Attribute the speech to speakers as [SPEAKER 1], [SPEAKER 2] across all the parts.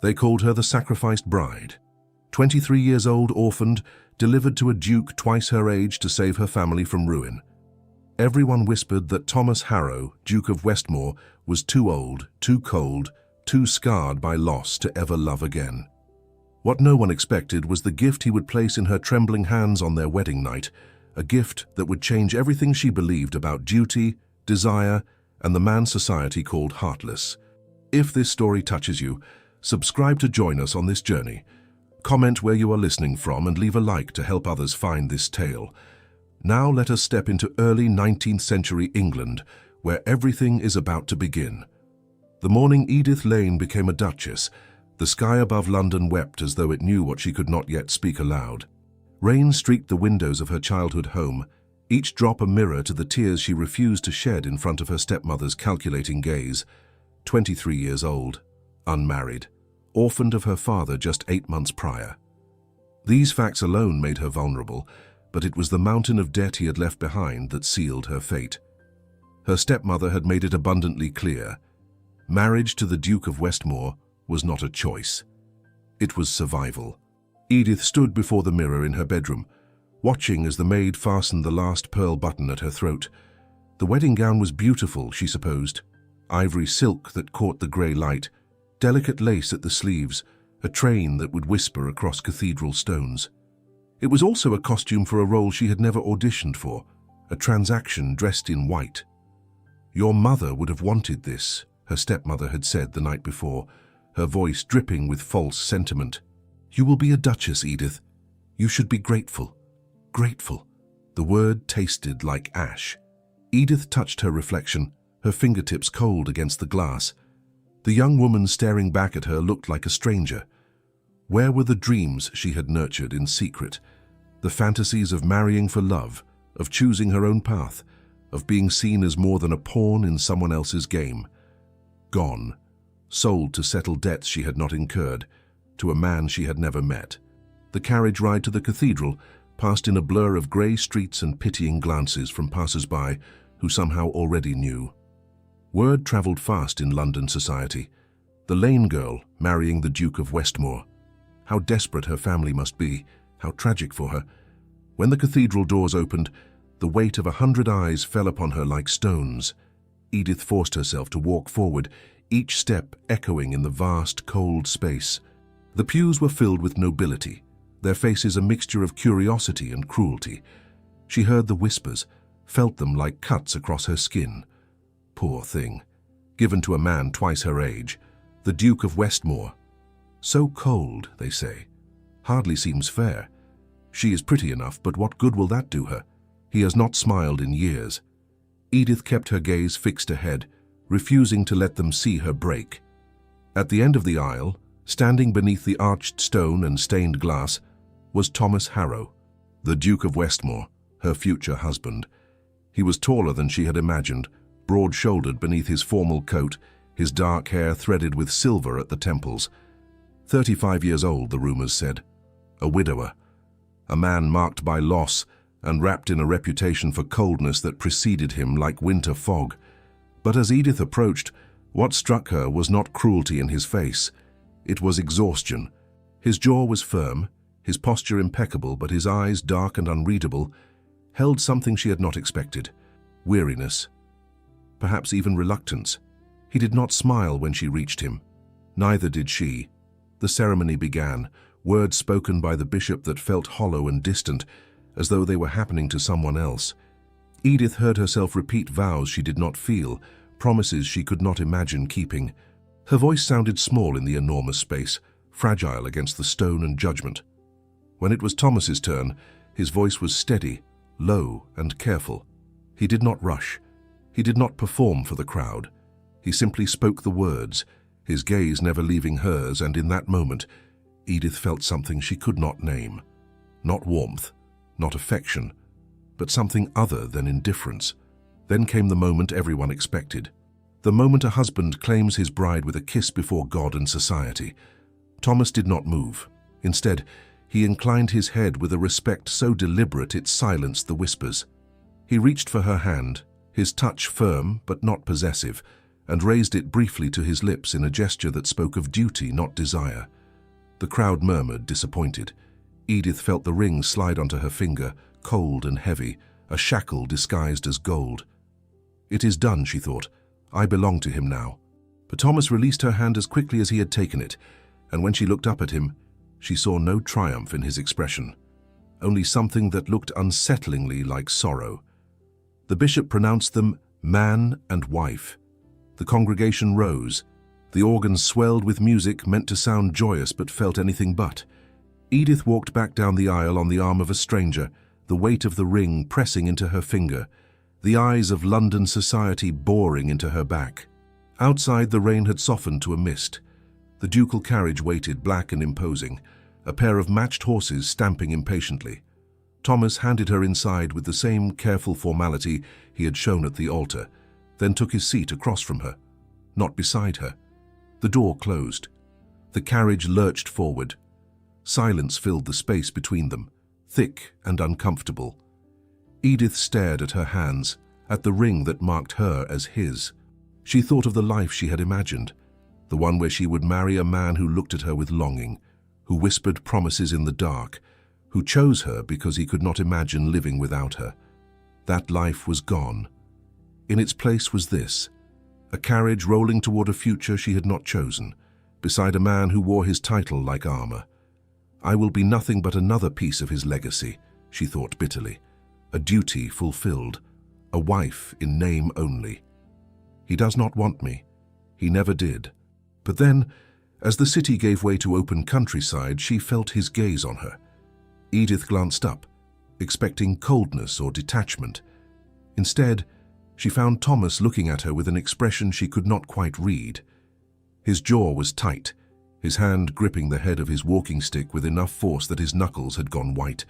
[SPEAKER 1] They called her the sacrificed bride. 23 years old, orphaned, delivered to a duke twice her age to save her family from ruin. Everyone whispered that Thomas Harrow, Duke of Westmore, was too old, too cold, too scarred by loss to ever love again. What no one expected was the gift he would place in her trembling hands on their wedding night, a gift that would change everything she believed about duty, desire, and the man society called heartless. If this story touches you, subscribe to join us on this journey. Comment where you are listening from and leave a like to help others find this tale. Now let us step into early 19th century England, where everything is about to begin. The morning Edith Lane became a duchess, the sky above London wept as though it knew what she could not yet speak aloud. Rain streaked the windows of her childhood home, each drop a mirror to the tears she refused to shed in front of her stepmother's calculating gaze. 23 years old, unmarried, orphaned of her father just 8 months prior. These facts alone made her vulnerable, but it was the mountain of debt he had left behind that sealed her fate. Her stepmother had made it abundantly clear. Marriage to the Duke of Westmore was not a choice. It was survival. Edith stood before the mirror in her bedroom, watching as the maid fastened the last pearl button at her throat. The wedding gown was beautiful, she supposed. Ivory silk that caught the grey light, delicate lace at the sleeves, a train that would whisper across cathedral stones. It was also a costume for a role she had never auditioned for, a transaction dressed in white. "Your mother would have wanted this," her stepmother had said the night before, her voice dripping with false sentiment. "You will be a duchess, Edith. You should be grateful." Grateful. The word tasted like ash. Edith touched her reflection, her fingertips cold against the glass. The young woman staring back at her looked like a stranger. Where were the dreams she had nurtured in secret? The fantasies of marrying for love, of choosing her own path, of being seen as more than a pawn in someone else's game. Gone. Sold to settle debts she had not incurred, to a man she had never met. The carriage ride to the cathedral passed in a blur of grey streets and pitying glances from passers-by who somehow already knew. Word travelled fast in London society. The Lane girl marrying the Duke of Westmore. How desperate her family must be, how tragic for her. When the cathedral doors opened, the weight of 100 eyes fell upon her like stones. Edith forced herself to walk forward, each step echoing in the vast, cold space. The pews were filled with nobility, their faces a mixture of curiosity and cruelty. She heard the whispers, felt them like cuts across her skin. Poor thing, given to a man twice her age, the Duke of Westmore. So cold, they say. Hardly seems fair. She is pretty enough, but what good will that do her? He has not smiled in years. Edith kept her gaze fixed ahead, refusing to let them see her break. At the end of the aisle, standing beneath the arched stone and stained glass, was Thomas Harrow, the Duke of Westmore, her future husband. He was taller than she had imagined, broad-shouldered beneath his formal coat, his dark hair threaded with silver at the temples. 35 years old, the rumors said. A widower. A man marked by loss and wrapped in a reputation for coldness that preceded him like winter fog. But as Edith approached, what struck her was not cruelty in his face. It was exhaustion. His jaw was firm, his posture impeccable, but his eyes, dark and unreadable, held something she had not expected. Weariness. Perhaps even reluctance. He did not smile when she reached him. Neither did she. The ceremony began, words spoken by the bishop that felt hollow and distant, as though they were happening to someone else. Edith heard herself repeat vows she did not feel, promises she could not imagine keeping. Her voice sounded small in the enormous space, fragile against the stone and judgment. When it was Thomas's turn, his voice was steady, low and careful. He did not rush. He did not perform for the crowd. He simply spoke the words, his gaze never leaving hers, and in that moment, Edith felt something she could not name. Not warmth, not affection, but something other than indifference. Then came the moment everyone expected. The moment a husband claims his bride with a kiss before God and society. Thomas did not move. Instead, he inclined his head with a respect so deliberate it silenced the whispers. He reached for her hand, his touch firm but not possessive, and raised it briefly to his lips in a gesture that spoke of duty, not desire. The crowd murmured, disappointed. Edith felt the ring slide onto her finger, cold and heavy, a shackle disguised as gold. It is done, she thought. I belong to him now. But Thomas released her hand as quickly as he had taken it, and when she looked up at him, she saw no triumph in his expression, only something that looked unsettlingly like sorrow. The bishop pronounced them man and wife. The congregation rose. The organ swelled with music meant to sound joyous but felt anything but. Edith walked back down the aisle on the arm of a stranger, the weight of the ring pressing into her finger, the eyes of London society boring into her back. Outside, the rain had softened to a mist. The ducal carriage waited, black and imposing, a pair of matched horses stamping impatiently. Thomas handed her inside with the same careful formality he had shown at the altar, then took his seat across from her, not beside her. The door closed. The carriage lurched forward. Silence filled the space between them, thick and uncomfortable. Edith stared at her hands, at the ring that marked her as his. She thought of the life she had imagined, the one where she would marry a man who looked at her with longing, who whispered promises in the dark, who chose her because he could not imagine living without her. That life was gone. In its place was this, a carriage rolling toward a future she had not chosen, beside a man who wore his title like armor. I will be nothing but another piece of his legacy, she thought bitterly, a duty fulfilled, a wife in name only. He does not want me. He never did. But then, as the city gave way to open countryside, she felt his gaze on her. Edith glanced up, expecting coldness or detachment. Instead, she found Thomas looking at her with an expression she could not quite read. His jaw was tight, his hand gripping the head of his walking stick with enough force that his knuckles had gone white.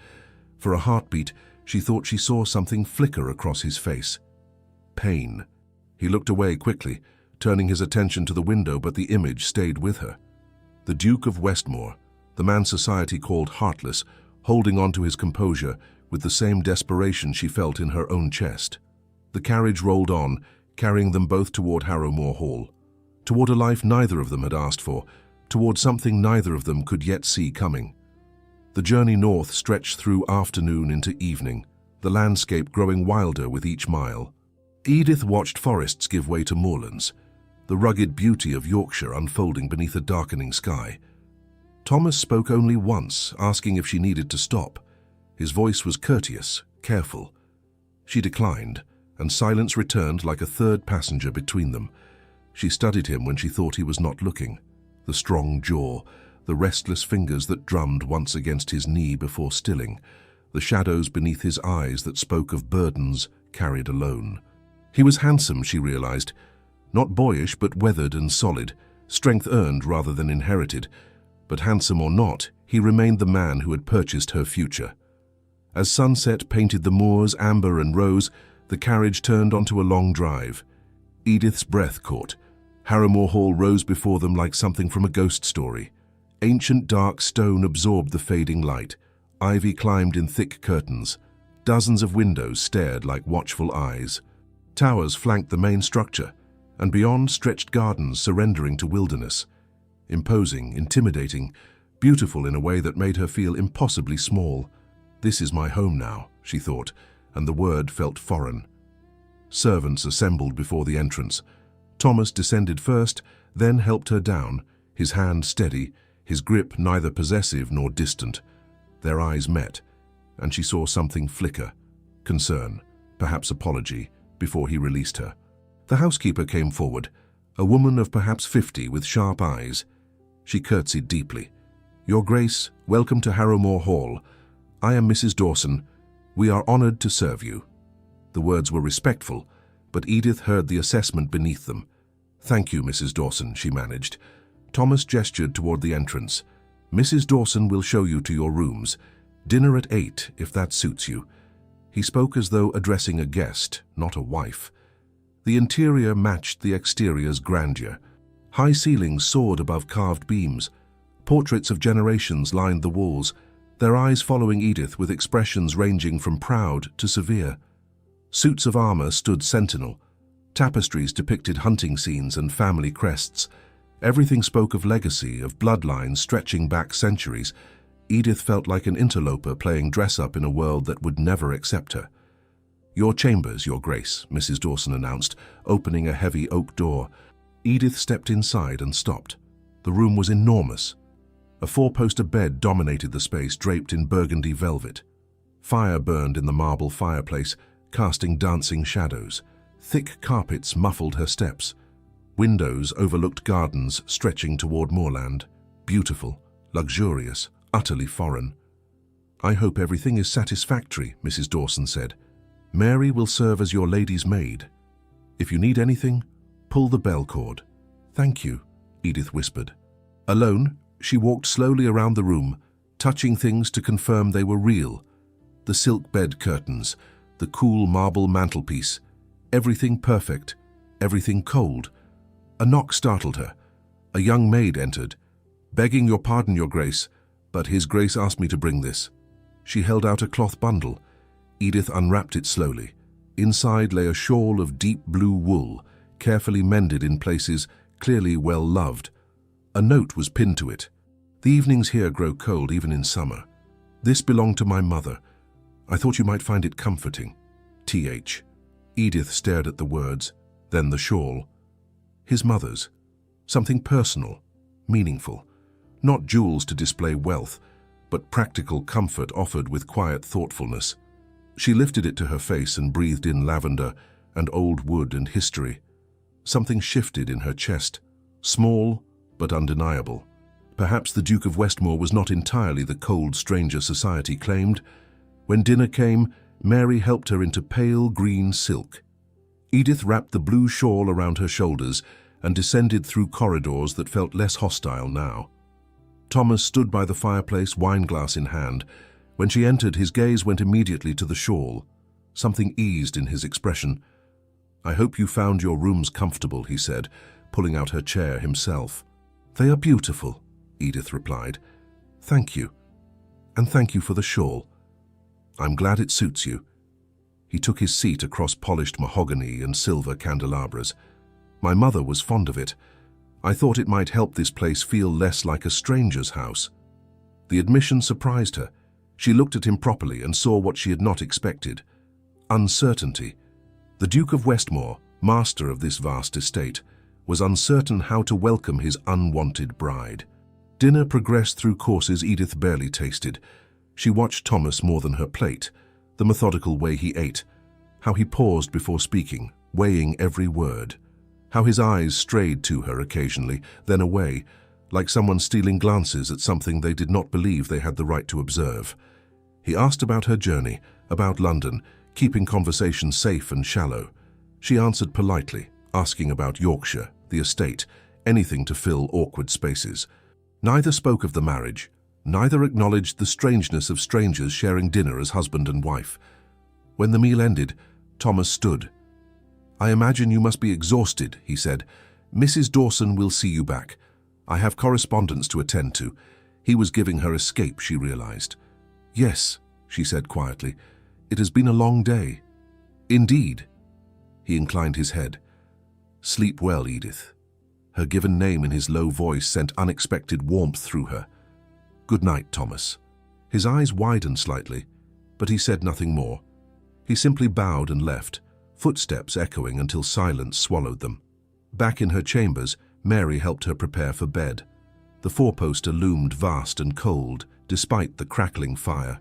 [SPEAKER 1] For a heartbeat, she thought she saw something flicker across his face. Pain. He looked away quickly, turning his attention to the window, but the image stayed with her. The Duke of Westmore, the man society called heartless, holding on to his composure with the same desperation she felt in her own chest. The carriage rolled on, carrying them both toward Harrowmore Hall, toward a life neither of them had asked for, toward something neither of them could yet see coming. The journey north stretched through afternoon into evening, the landscape growing wilder with each mile. Edith watched forests give way to moorlands, the rugged beauty of Yorkshire unfolding beneath a darkening sky. Thomas spoke only once, asking if she needed to stop. His voice was courteous, careful. She declined, and silence returned like a third passenger between them. She studied him when she thought he was not looking. The strong jaw, the restless fingers that drummed once against his knee before stilling, the shadows beneath his eyes that spoke of burdens carried alone. He was handsome, she realized, not boyish but weathered and solid, strength earned rather than inherited. But handsome or not, he remained the man who had purchased her future. As sunset painted the moors amber and rose, the carriage turned onto a long drive. Edith's breath caught. Harrowmore Hall rose before them like something from a ghost story. Ancient dark stone absorbed the fading light. Ivy climbed in thick curtains. Dozens of windows stared like watchful eyes. Towers flanked the main structure, and beyond stretched gardens surrendering to wilderness. Imposing, intimidating, beautiful in a way that made her feel impossibly small. This is my home now, she thought, and the word felt foreign. Servants assembled before the entrance. Thomas descended first, then helped her down, his hand steady, his grip neither possessive nor distant. Their eyes met, and she saw something flicker, concern, perhaps apology, before he released her. The housekeeper came forward, a woman of perhaps 50 with sharp eyes. She curtsied deeply. "Your Grace, welcome to Harrowmore Hall. I am Mrs. Dawson. We are honored to serve you." The words were respectful, but Edith heard the assessment beneath them. "Thank you, Mrs. Dawson," she managed. Thomas gestured toward the entrance. "Mrs. Dawson will show you to your rooms. Dinner at 8, if that suits you." He spoke as though addressing a guest, not a wife. The interior matched the exterior's grandeur. High ceilings soared above carved beams. Portraits of generations lined the walls, their eyes following Edith with expressions ranging from proud to severe. Suits of armor stood sentinel. Tapestries depicted hunting scenes and family crests. Everything spoke of legacy, of bloodlines stretching back centuries. Edith felt like an interloper playing dress-up in a world that would never accept her. "Your chambers, Your Grace," Mrs. Dawson announced, opening a heavy oak door. Edith stepped inside and stopped. The room was enormous. A four-poster bed dominated the space, draped in burgundy velvet. Fire burned in the marble fireplace, casting dancing shadows. Thick carpets muffled her steps. Windows overlooked gardens stretching toward moorland. Beautiful, luxurious, utterly foreign. "I hope everything is satisfactory," Mrs. Dawson said. "Mary will serve as your lady's maid. If you need anything, pull the bell cord." "Thank you," Edith whispered. Alone, she walked slowly around the room, touching things to confirm they were real. The silk bed curtains, the cool marble mantelpiece, everything perfect, everything cold. A knock startled her. A young maid entered. "Begging your pardon, Your Grace, but His Grace asked me to bring this." She held out a cloth bundle. Edith unwrapped it slowly. Inside lay a shawl of deep blue wool, carefully mended in places, clearly well loved. A note was pinned to it. "The evenings here grow cold even in summer. This belonged to my mother. I thought you might find it comforting. T.H." Edith stared at the words, then the shawl. His mother's. Something personal, meaningful. Not jewels to display wealth, but practical comfort offered with quiet thoughtfulness. She lifted it to her face and breathed in lavender and old wood and history. Something shifted in her chest, small but undeniable. Perhaps the Duke of Westmore was not entirely the cold stranger society claimed. When dinner came, Mary helped her into pale green silk. Edith wrapped the blue shawl around her shoulders and descended through corridors that felt less hostile now. Thomas stood by the fireplace, wineglass in hand. When she entered, his gaze went immediately to the shawl. Something eased in his expression. "I hope you found your rooms comfortable," he said, pulling out her chair himself. "They are beautiful," Edith replied. "Thank you. And thank you for the shawl. I'm glad it suits you." He took his seat across polished mahogany and silver candelabras. "My mother was fond of it. I thought it might help this place feel less like a stranger's house." The admission surprised her. She looked at him properly and saw what she had not expected. Uncertainty. The Duke of Westmore, master of this vast estate, was uncertain how to welcome his unwanted bride. Dinner progressed through courses Edith barely tasted. She watched Thomas more than her plate, the methodical way he ate, how he paused before speaking, weighing every word, how his eyes strayed to her occasionally, then away, like someone stealing glances at something they did not believe they had the right to observe. He asked about her journey, about London, keeping conversation safe and shallow. She answered politely, asking about Yorkshire, the estate, anything to fill awkward spaces. Neither spoke of the marriage. Neither acknowledged the strangeness of strangers sharing dinner as husband and wife. When the meal ended, Thomas stood. "I imagine you must be exhausted," he said. "Mrs. Dawson will see you back. I have correspondence to attend to." He was giving her escape, she realized. "Yes," she said quietly. "It has been a long day." "Indeed." He inclined his head. "Sleep well, Edith." Her given name in his low voice sent unexpected warmth through her. "Good night, Thomas." His eyes widened slightly, but he said nothing more. He simply bowed and left, footsteps echoing until silence swallowed them. Back in her chambers, Mary helped her prepare for bed. The four-poster loomed vast and cold, despite the crackling fire.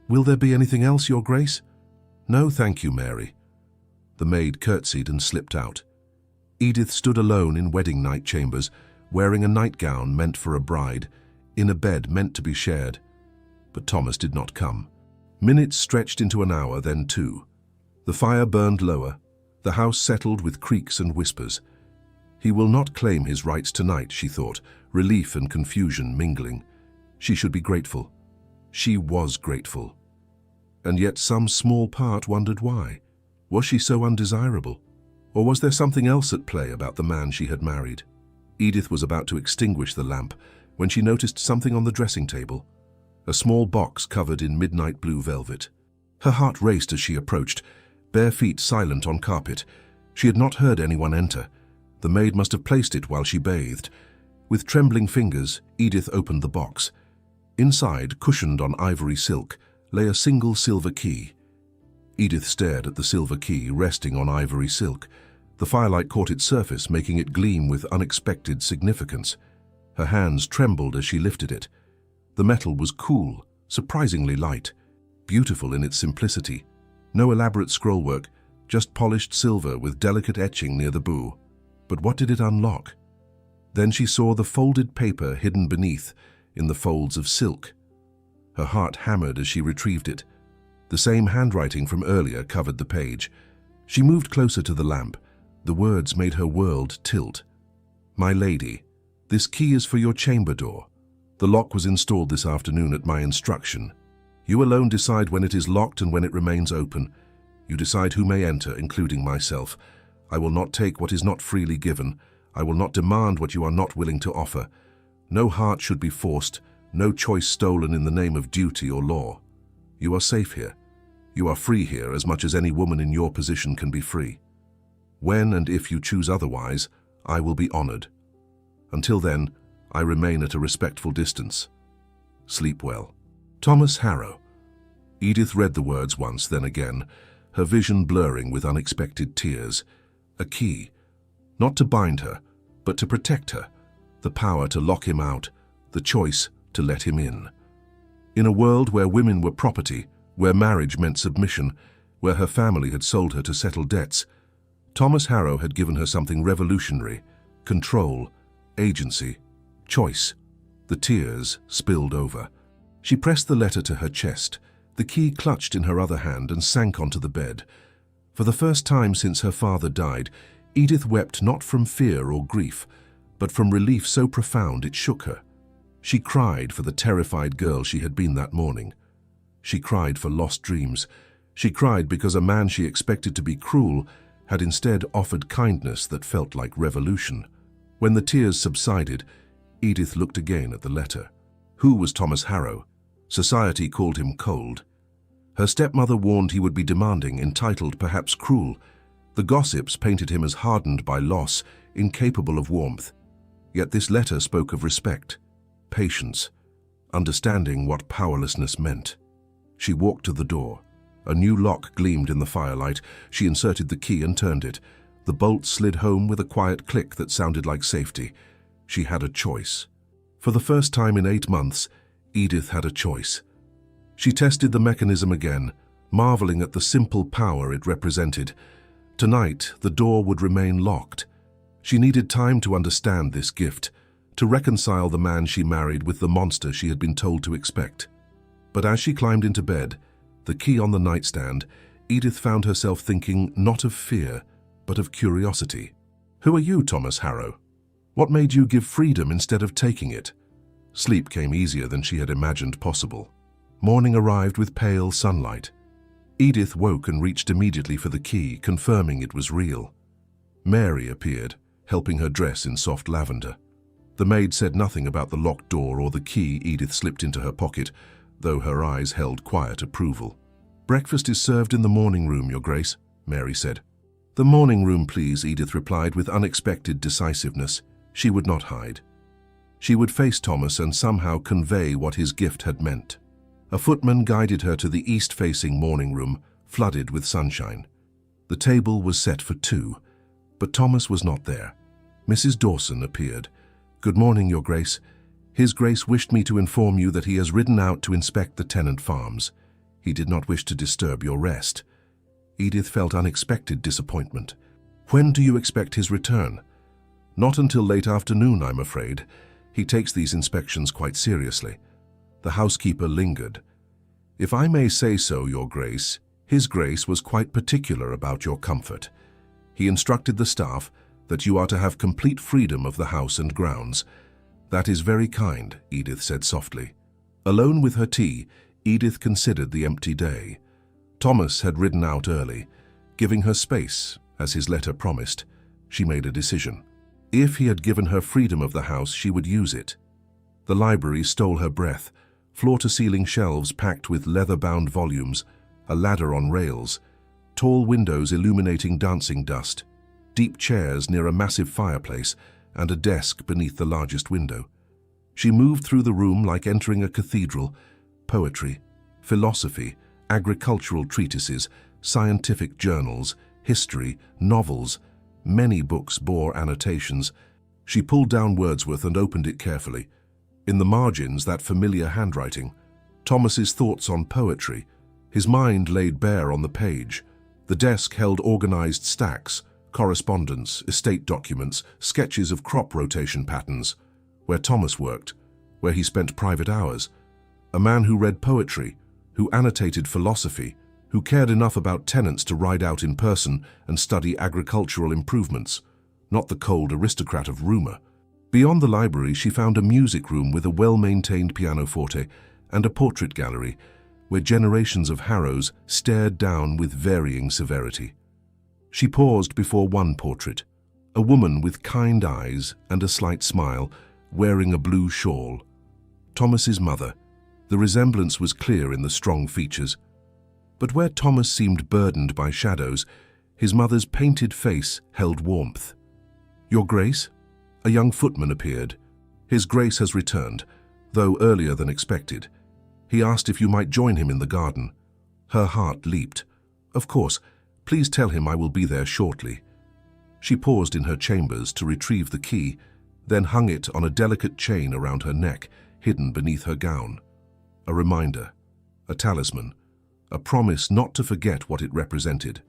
[SPEAKER 1] "Will there be anything else, Your Grace?" "No, thank you, Mary." The maid curtsied and slipped out. Edith stood alone in wedding night chambers, wearing a nightgown meant for a bride, in a bed meant to be shared. But Thomas did not come. Minutes stretched into an hour, then two. The fire burned lower. The house settled with creaks and whispers. He will not claim his rights tonight, she thought, relief and confusion mingling. She should be grateful. She was grateful. And yet some small part wondered why. Was she so undesirable? Or was there something else at play about the man she had married? Edith was about to extinguish the lamp when she noticed something on the dressing table, a small box covered in midnight blue velvet. Her heart raced as she approached, bare feet silent on carpet. She had not heard anyone enter. The maid must have placed it while she bathed. With trembling fingers, Edith opened the box. Inside, cushioned on ivory silk, lay a single silver key. Edith stared at the silver key resting on ivory silk. The firelight caught its surface, making it gleam with unexpected significance. Her hands trembled as she lifted it. The metal was cool, surprisingly light, beautiful in its simplicity. No elaborate scrollwork, just polished silver with delicate etching near the bow. But what did it unlock? Then she saw the folded paper hidden beneath, in the folds of silk. Her heart hammered as she retrieved it. The same handwriting from earlier covered the page. She moved closer to the lamp. The words made her world tilt. "My lady, this key is for your chamber door. The lock was installed this afternoon at my instruction. You alone decide when it is locked and when it remains open. You decide who may enter, including myself. I will not take what is not freely given. I will not demand what you are not willing to offer. No heart should be forced, no choice stolen in the name of duty or law. You are safe here. You are free here as much as any woman in your position can be free. When and if you choose otherwise, I will be honored. Until then, I remain at a respectful distance. Sleep well. Thomas Harrow." Edith read the words once, then again, her vision blurring with unexpected tears. A key, not to bind her, but to protect her. The power to lock him out, the choice to let him in. In a world where women were property, where marriage meant submission, where her family had sold her to settle debts, Thomas Harrow had given her something revolutionary: control, agency, choice. The tears spilled over. She pressed the letter to her chest, the key clutched in her other hand, and sank onto the bed. For the first time since her father died, Edith wept not from fear or grief, but from relief so profound it shook her. She cried for the terrified girl she had been that morning. She cried for lost dreams. She cried because a man she expected to be cruel had instead offered kindness that felt like revolution. When the tears subsided, Edith looked again at the letter. Who was Thomas Harrow? Society called him cold. Her stepmother warned he would be demanding, entitled, perhaps cruel. The gossips painted him as hardened by loss, incapable of warmth. Yet this letter spoke of respect, patience, understanding what powerlessness meant. She walked to the door. A new lock gleamed in the firelight. She inserted the key and turned it. The bolt slid home with a quiet click that sounded like safety. She had a choice. For the first time in 8 months, Edith had a choice. She tested the mechanism again, marveling at the simple power it represented. Tonight, the door would remain locked. She needed time to understand this gift, to reconcile the man she married with the monster she had been told to expect. But as she climbed into bed, the key on the nightstand, Edith found herself thinking not of fear, but of curiosity. Who are you, Thomas Harrow? What made you give freedom instead of taking it? Sleep came easier than she had imagined possible. Morning arrived with pale sunlight. Edith woke and reached immediately for the key, confirming it was real. Mary appeared, helping her dress in soft lavender. The maid said nothing about the locked door or the key Edith slipped into her pocket, though her eyes held quiet approval. "Breakfast is served in the morning room, Your Grace," Mary said. "The morning room, please," Edith replied with unexpected decisiveness. She would not hide. She would face Thomas and somehow convey what his gift had meant. A footman guided her to the east-facing morning room, flooded with sunshine. The table was set for 2, but Thomas was not there. Mrs. Dawson appeared. "Good morning, Your Grace. His Grace wished me to inform you that he has ridden out to inspect the tenant farms. He did not wish to disturb your rest." Edith felt unexpected disappointment. "When do you expect his return?" "Not until late afternoon, I'm afraid. He takes these inspections quite seriously." The housekeeper lingered. "If I may say so, Your Grace, His Grace was quite particular about your comfort. He instructed the staff that you are to have complete freedom of the house and grounds." "That is very kind," Edith said softly. Alone with her tea, Edith considered the empty day. Thomas had ridden out early, giving her space, as his letter promised. She made a decision. If he had given her freedom of the house, she would use it. The library stole her breath, floor-to-ceiling shelves packed with leather-bound volumes, a ladder on rails, tall windows illuminating dancing dust. deep chairs near a massive fireplace, and a desk beneath the largest window. She moved through the room like entering a cathedral. Poetry, philosophy, agricultural treatises, scientific journals, history, novels. Many books bore annotations. She pulled down Wordsworth and opened it carefully. In the margins, that familiar handwriting. Thomas's thoughts on poetry. His mind laid bare on the page. The desk held organized stacks, correspondence, estate documents, sketches of crop rotation patterns. Where Thomas worked, where he spent private hours. A man who read poetry, who annotated philosophy, who cared enough about tenants to ride out in person and study agricultural improvements, not the cold aristocrat of rumor. Beyond the library, she found a music room with a well-maintained pianoforte and a portrait gallery where generations of Harrows stared down with varying severity. She paused before one portrait, a woman with kind eyes and a slight smile, wearing a blue shawl. Thomas's mother. The resemblance was clear in the strong features. But where Thomas seemed burdened by shadows, his mother's painted face held warmth. "Your Grace?" A young footman appeared. "His Grace has returned, though earlier than expected. He asked if you might join him in the garden." Her heart leaped. "Of course. Please tell him I will be there shortly." She paused in her chambers to retrieve the key, then hung it on a delicate chain around her neck, hidden beneath her gown. A reminder, a talisman, a promise not to forget what it represented.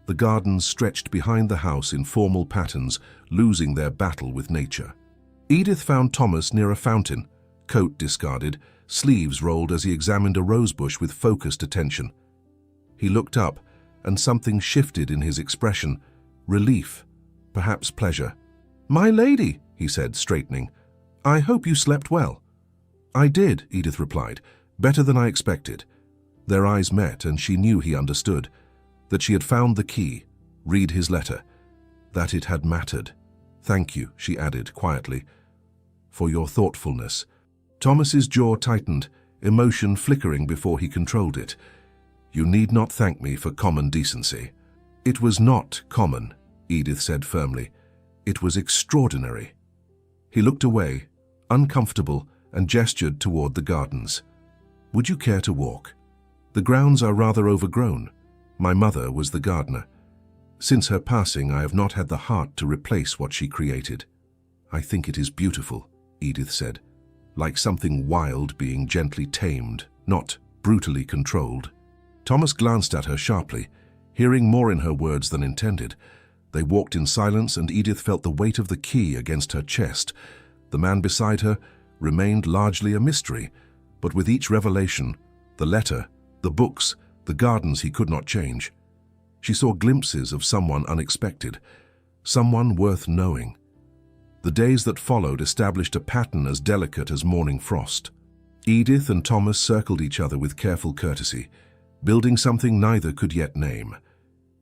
[SPEAKER 1] The gardens stretched behind the house in formal patterns, losing their battle with nature. Edith found Thomas near a fountain, coat discarded, sleeves rolled as he examined a rosebush with focused attention. He looked up, and something shifted in his expression, relief, perhaps pleasure. "My lady," he said, straightening, "I hope you slept well." "I did," Edith replied, "better than I expected." Their eyes met, and she knew he understood, that she had found the key, read his letter, that it had mattered. "Thank you," she added quietly, "for your thoughtfulness." Thomas's jaw tightened, emotion flickering before he controlled it. "You need not thank me for common decency." "It was not common," Edith said firmly. "It was extraordinary." He looked away, uncomfortable, and gestured toward the gardens. "Would you care to walk? The grounds are rather overgrown. My mother was the gardener. Since her passing, I have not had the heart to replace what she created." "I think it is beautiful," Edith said, "like something wild being gently tamed, not brutally controlled." Thomas glanced at her sharply, hearing more in her words than intended. They walked in silence, and Edith felt the weight of the key against her chest. The man beside her remained largely a mystery, but with each revelation, the letter, the books, the gardens he could not change, she saw glimpses of someone unexpected, someone worth knowing. The days that followed established a pattern as delicate as morning frost. Edith and Thomas circled each other with careful courtesy, building something neither could yet name.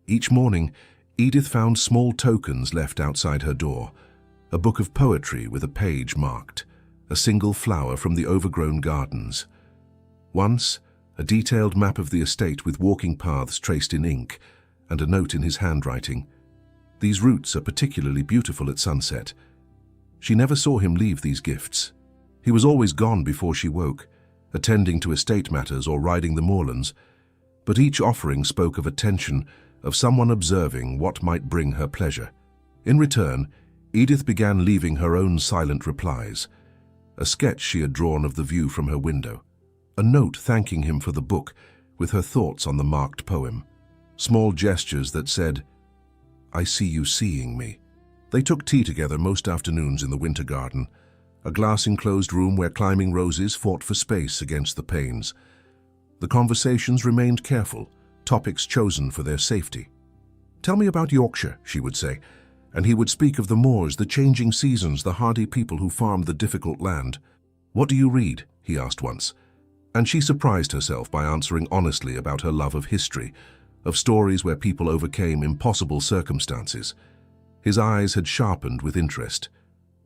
[SPEAKER 1] Each morning, Edith found small tokens left outside her door, a book of poetry with a page marked, a single flower from the overgrown gardens. Once, a detailed map of the estate with walking paths traced in ink, and a note in his handwriting. "These routes are particularly beautiful at sunset." She never saw him leave these gifts. He was always gone before she woke, attending to estate matters or riding the moorlands, but each offering spoke of attention, of someone observing what might bring her pleasure. In return, Edith began leaving her own silent replies. A sketch she had drawn of the view from her window. A note thanking him for the book, with her thoughts on the marked poem. Small gestures that said, "I see you seeing me." They took tea together most afternoons in the winter garden, a glass-enclosed room where climbing roses fought for space against the panes. The conversations remained careful, topics chosen for their safety. "Tell me about Yorkshire," she would say, and he would speak of the moors, the changing seasons, the hardy people who farmed the difficult land. "What do you read?" he asked once, and she surprised herself by answering honestly about her love of history, of stories where people overcame impossible circumstances. His eyes had sharpened with interest.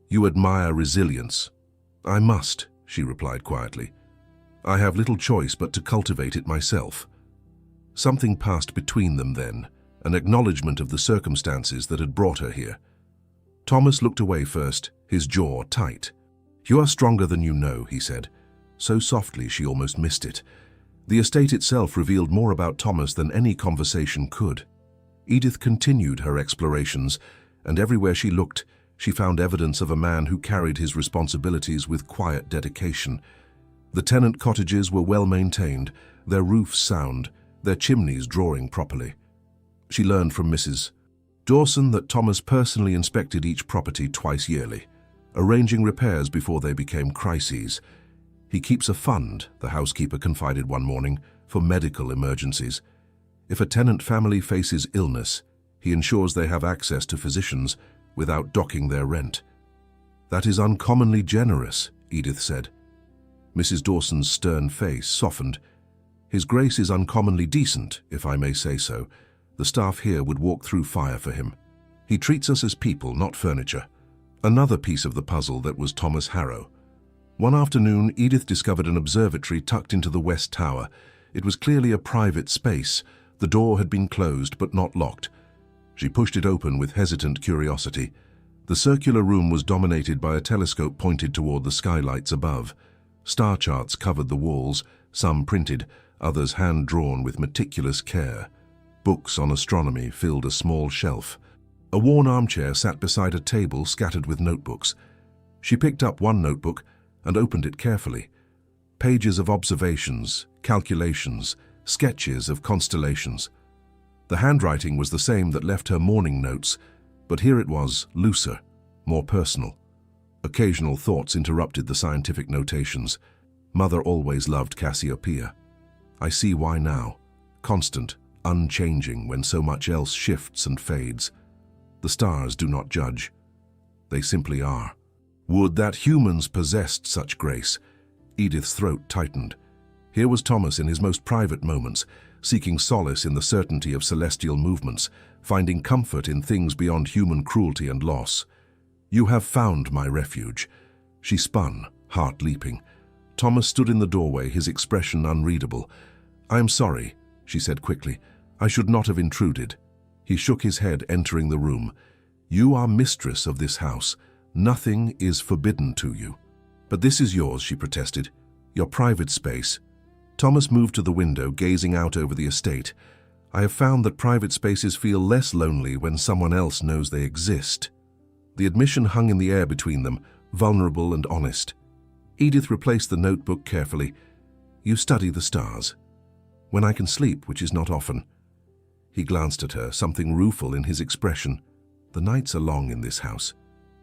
[SPEAKER 1] "You admire resilience." "I must," she replied quietly. "I have little choice but to cultivate it myself." Something passed between them then, an acknowledgement of the circumstances that had brought her here. Thomas looked away first, his jaw tight. "You are stronger than you know," he said, so softly she almost missed it. The estate itself revealed more about Thomas than any conversation could. Edith continued her explorations, and everywhere she looked, she found evidence of a man who carried his responsibilities with quiet dedication. The tenant cottages were well maintained, their roofs sound, their chimneys drawing properly. She learned from Mrs. Dawson that Thomas personally inspected each property twice yearly, arranging repairs before they became crises. "He keeps a fund," the housekeeper confided one morning, "for medical emergencies. If a tenant family faces illness, he ensures they have access to physicians without docking their rent." "That is uncommonly generous," Edith said. Mrs. Dawson's stern face softened. "His Grace is uncommonly decent, if I may say so. The staff here would walk through fire for him. He treats us as people, not furniture." Another piece of the puzzle that was Thomas Harrow. One afternoon, Edith discovered an observatory tucked into the West Tower. It was clearly a private space. The door had been closed but not locked. She pushed it open with hesitant curiosity. The circular room was dominated by a telescope pointed toward the skylights above. Star charts covered the walls, some printed, others hand-drawn with meticulous care. Books on astronomy filled a small shelf. A worn armchair sat beside a table scattered with notebooks. She picked up one notebook and opened it carefully. Pages of observations, calculations, sketches of constellations. The handwriting was the same that left her morning notes, but here it was, looser, more personal. Occasional thoughts interrupted the scientific notations. Mother always loved Cassiopeia. I see why now. Constant, unchanging when so much else shifts and fades. The stars do not judge. They simply are. Would that humans possessed such grace. Edith's throat tightened. Here was Thomas in his most private moments, seeking solace in the certainty of celestial movements, finding comfort in things beyond human cruelty and loss. "You have found my refuge." She spun, heart leaping. Thomas stood in the doorway, his expression unreadable. "I am sorry," she said quickly. "I should not have intruded." He shook his head, entering the room. "You are mistress of this house. Nothing is forbidden to you." "But this is yours," she protested. "Your private space." Thomas moved to the window, gazing out over the estate. "I have found that private spaces feel less lonely when someone else knows they exist." The admission hung in the air between them, vulnerable and honest. Edith replaced the notebook carefully. "You study the stars." "When I can sleep, which is not often." He glanced at her, something rueful in his expression. "The nights are long in this house."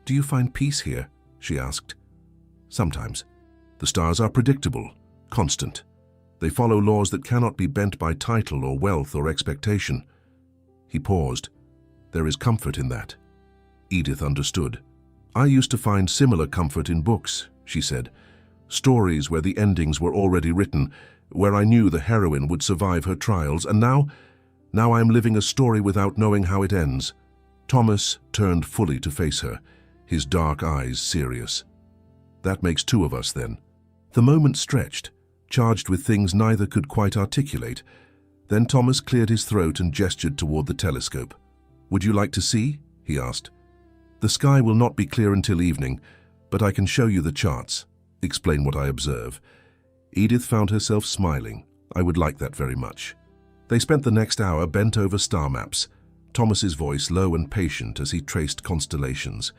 [SPEAKER 1] "Do you find peace here?" she asked. "Sometimes. The stars are predictable, constant. They follow laws that cannot be bent by title or wealth or expectation." He paused. "There is comfort in that." Edith understood. "I used to find similar comfort in books," she said. "Stories where the endings were already written, where I knew the heroine would survive her trials, and now I am living a story without knowing how it ends." Thomas turned fully to face her, his dark eyes serious. "That makes two of us, then." The moment stretched, charged with things neither could quite articulate. Then Thomas cleared his throat and gestured toward the telescope. "Would you like to see?" he asked. "The sky will not be clear until evening, but I can show you the charts, explain what I observe." Edith found herself smiling. "I would like that very much." They spent the next hour bent over star maps, Thomas's voice low and patient as he traced constellations,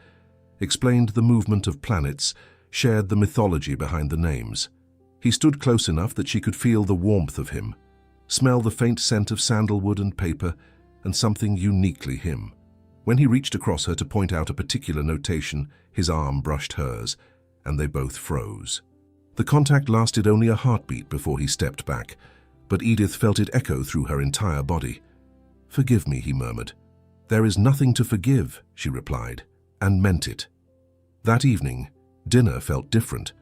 [SPEAKER 1] explained the movement of planets, shared the mythology behind the names. He stood close enough that she could feel the warmth of him, smell the faint scent of sandalwood and paper, and something uniquely him. When he reached across her to point out a particular notation, his arm brushed hers, and they both froze. The contact lasted only a heartbeat before he stepped back, but Edith felt it echo through her entire body. "Forgive me," he murmured. "There is nothing to forgive," she replied, and meant it. That evening, dinner felt different.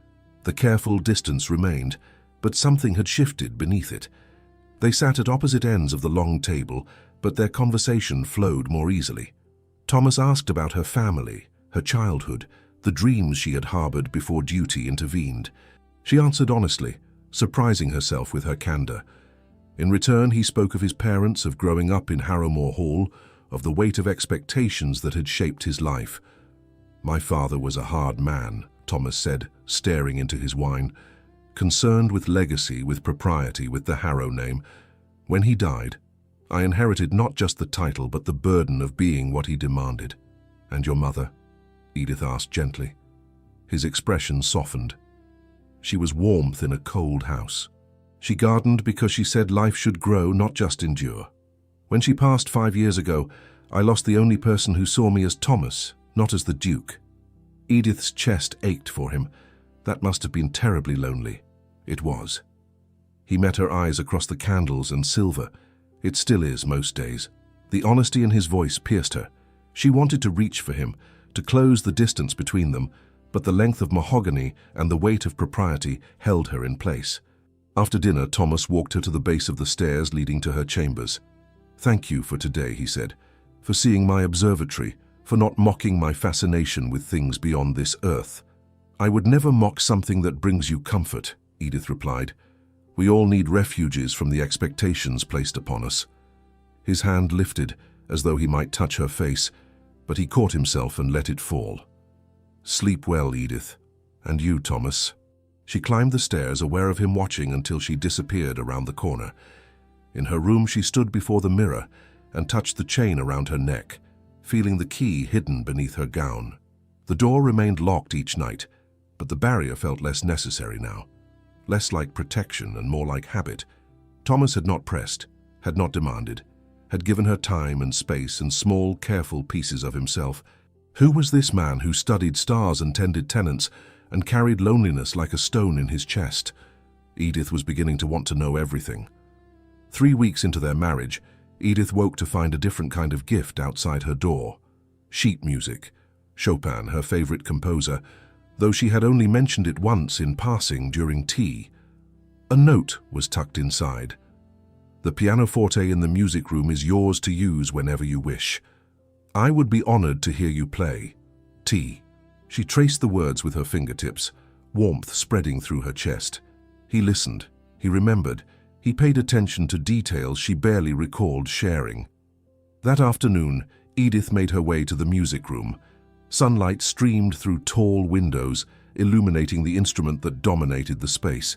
[SPEAKER 1] The careful distance remained, but something had shifted beneath it. They sat at opposite ends of the long table, but their conversation flowed more easily. Thomas asked about her family, her childhood, the dreams she had harbored before duty intervened. She answered honestly, surprising herself with her candor. In return, he spoke of his parents, of growing up in Harrowmore Hall, of the weight of expectations that had shaped his life. "My father was a hard man," Thomas said, staring into his wine, "concerned with legacy, with propriety, with the Harrow name. When he died, I inherited not just the title, but the burden of being what he demanded." "And your mother?" Edith asked gently. His expression softened. "She was warmth in a cold house. She gardened because she said life should grow, not just endure. When she passed 5 years ago, I lost the only person who saw me as Thomas, not as the Duke." Edith's chest ached for him. That must have been terribly lonely. It was. He met her eyes across the candles and silver. It still is most days. The honesty in his voice pierced her. She wanted to reach for him, to close the distance between them, but the length of mahogany and the weight of propriety held her in place. After dinner, Thomas walked her to the base of the stairs leading to her chambers. "Thank you for today," he said, "for seeing my observatory, for not mocking my fascination with things beyond this earth." "I would never mock something that brings you comfort," Edith replied. "We all need refuges from the expectations placed upon us." His hand lifted, as though he might touch her face, but he caught himself and let it fall. "Sleep well, Edith. And you, Thomas." She climbed the stairs, aware of him watching, until she disappeared around the corner. In her room, she stood before the mirror and touched the chain around her neck, feeling the key hidden beneath her gown. The door remained locked each night, but the barrier felt less necessary now. Less like protection and more like habit. Thomas had not pressed, had not demanded, had given her time and space and small, careful pieces of himself. Who was this man who studied stars and tended tenants and carried loneliness like a stone in his chest? Edith was beginning to want to know everything. 3 weeks into their marriage, Edith woke to find a different kind of gift outside her door. Sheet music. Chopin, her favorite composer, though she had only mentioned it once in passing during tea. A note was tucked inside. "The pianoforte in the music room is yours to use whenever you wish. I would be honored to hear you play. T." She traced the words with her fingertips, warmth spreading through her chest. He listened. He remembered. He paid attention to details she barely recalled sharing. That afternoon, Edith made her way to the music room. Sunlight streamed through tall windows, illuminating the instrument that dominated the space.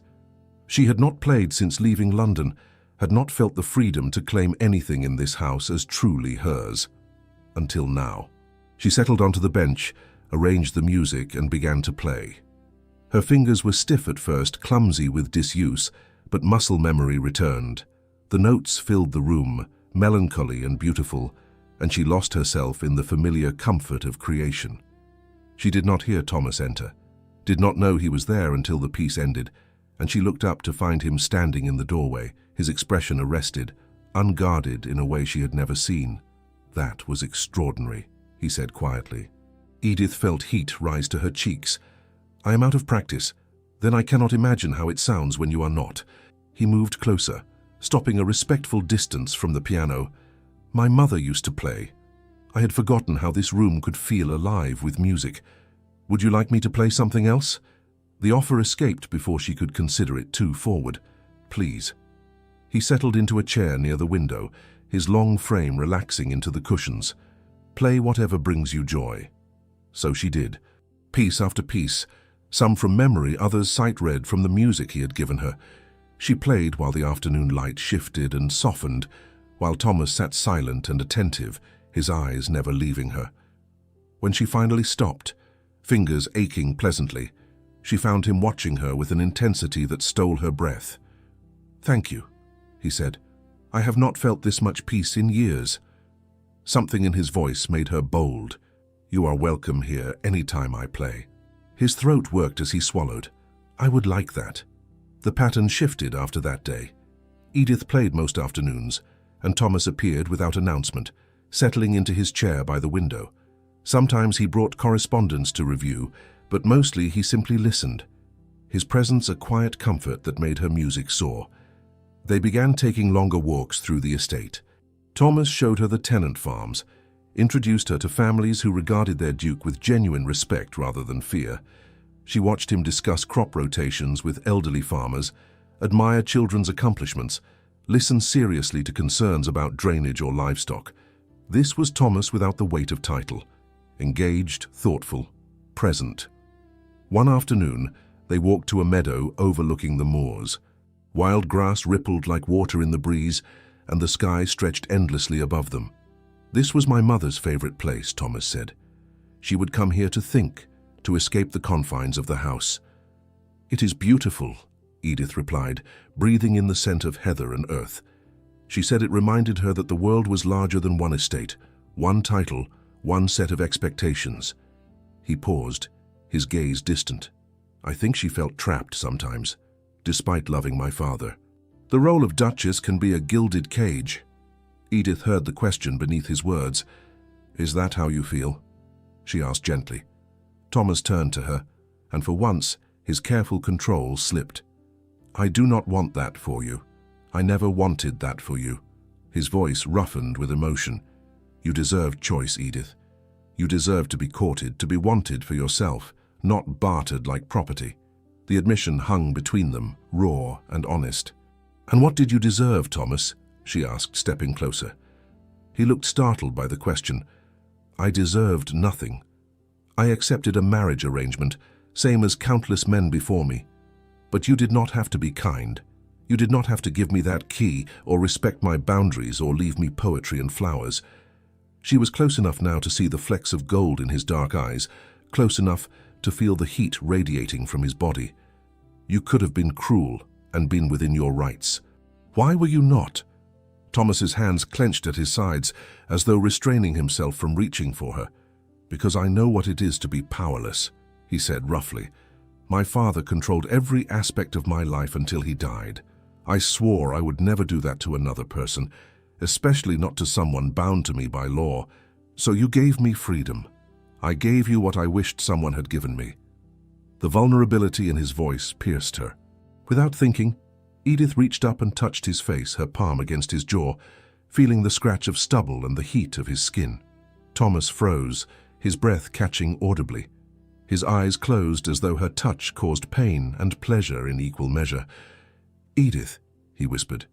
[SPEAKER 1] She had not played since leaving London, had not felt the freedom to claim anything in this house as truly hers. Until now. She settled onto the bench, arranged the music, and began to play. Her fingers were stiff at first, clumsy with disuse, but muscle memory returned. The notes filled the room, melancholy and beautiful, and she lost herself in the familiar comfort of creation. She did not hear Thomas enter, did not know he was there until the piece ended, and she looked up to find him standing in the doorway, his expression arrested, unguarded in a way she had never seen. "That was extraordinary," he said quietly. Edith felt heat rise to her cheeks. "I am out of practice. Then I cannot imagine how it sounds when you are not." He moved closer, stopping a respectful distance from the piano. "My mother used to play. I had forgotten how this room could feel alive with music. Would you like me to play something else?" The offer escaped before she could consider it too forward. "Please." He settled into a chair near the window, his long frame relaxing into the cushions. "Play whatever brings you joy." So she did. Piece after piece, some from memory, others sight-read from the music he had given her. She played while the afternoon light shifted and softened, while Thomas sat silent and attentive, his eyes never leaving her. When she finally stopped, fingers aching pleasantly, she found him watching her with an intensity that stole her breath. "Thank you," he said. "I have not felt this much peace in years." Something in his voice made her bold. "You are welcome here any time I play." His throat worked as he swallowed. "I would like that." The pattern shifted after that day. Edith played most afternoons, and Thomas appeared without announcement, settling into his chair by the window. Sometimes he brought correspondence to review, but mostly he simply listened. His presence a quiet comfort that made her music soar. They began taking longer walks through the estate. Thomas showed her the tenant farms, introduced her to families who regarded their duke with genuine respect rather than fear. She watched him discuss crop rotations with elderly farmers, admire children's accomplishments, Listen seriously to concerns about drainage or livestock. This was Thomas without the weight of title. Engaged, thoughtful, present. One afternoon, they walked to a meadow overlooking the moors. Wild grass rippled like water in the breeze, and the sky stretched endlessly above them. "This was my mother's favorite place," Thomas said. "She would come here to think, to escape the confines of the house." "It is beautiful," Edith replied, breathing in the scent of heather and earth. She said it reminded her that the world was larger than one estate, one title, one set of expectations. He paused, his gaze distant. "I think she felt trapped sometimes, despite loving my father." "The role of Duchess can be a gilded cage." Edith heard the question beneath his words. "Is that how you feel?" she asked gently. Thomas turned to her, and for once his careful control slipped. "I do not want that for you. I never wanted that for you." His voice roughened with emotion. "You deserve choice, Edith. You deserve to be courted, to be wanted for yourself, not bartered like property." The admission hung between them, raw and honest. "And what did you deserve, Thomas?" she asked, stepping closer. He looked startled by the question. "I deserved nothing. I accepted a marriage arrangement, same as countless men before me. But you did not have to be kind. You did not have to give me that key, or respect my boundaries, or leave me poetry and flowers." She was close enough now to see the flecks of gold in his dark eyes, close enough to feel the heat radiating from his body. "You could have been cruel and been within your rights. Why were you not?" Thomas's hands clenched at his sides, as though restraining himself from reaching for her. "Because I know what it is to be powerless," he said roughly. "My father controlled every aspect of my life until he died. I swore I would never do that to another person, especially not to someone bound to me by law. So you gave me freedom. I gave you what I wished someone had given me." The vulnerability in his voice pierced her. Without thinking, Edith reached up and touched his face, her palm against his jaw, feeling the scratch of stubble and the heat of his skin. Thomas froze, his breath catching audibly. His eyes closed as though her touch caused pain and pleasure in equal measure. "Edith," he whispered,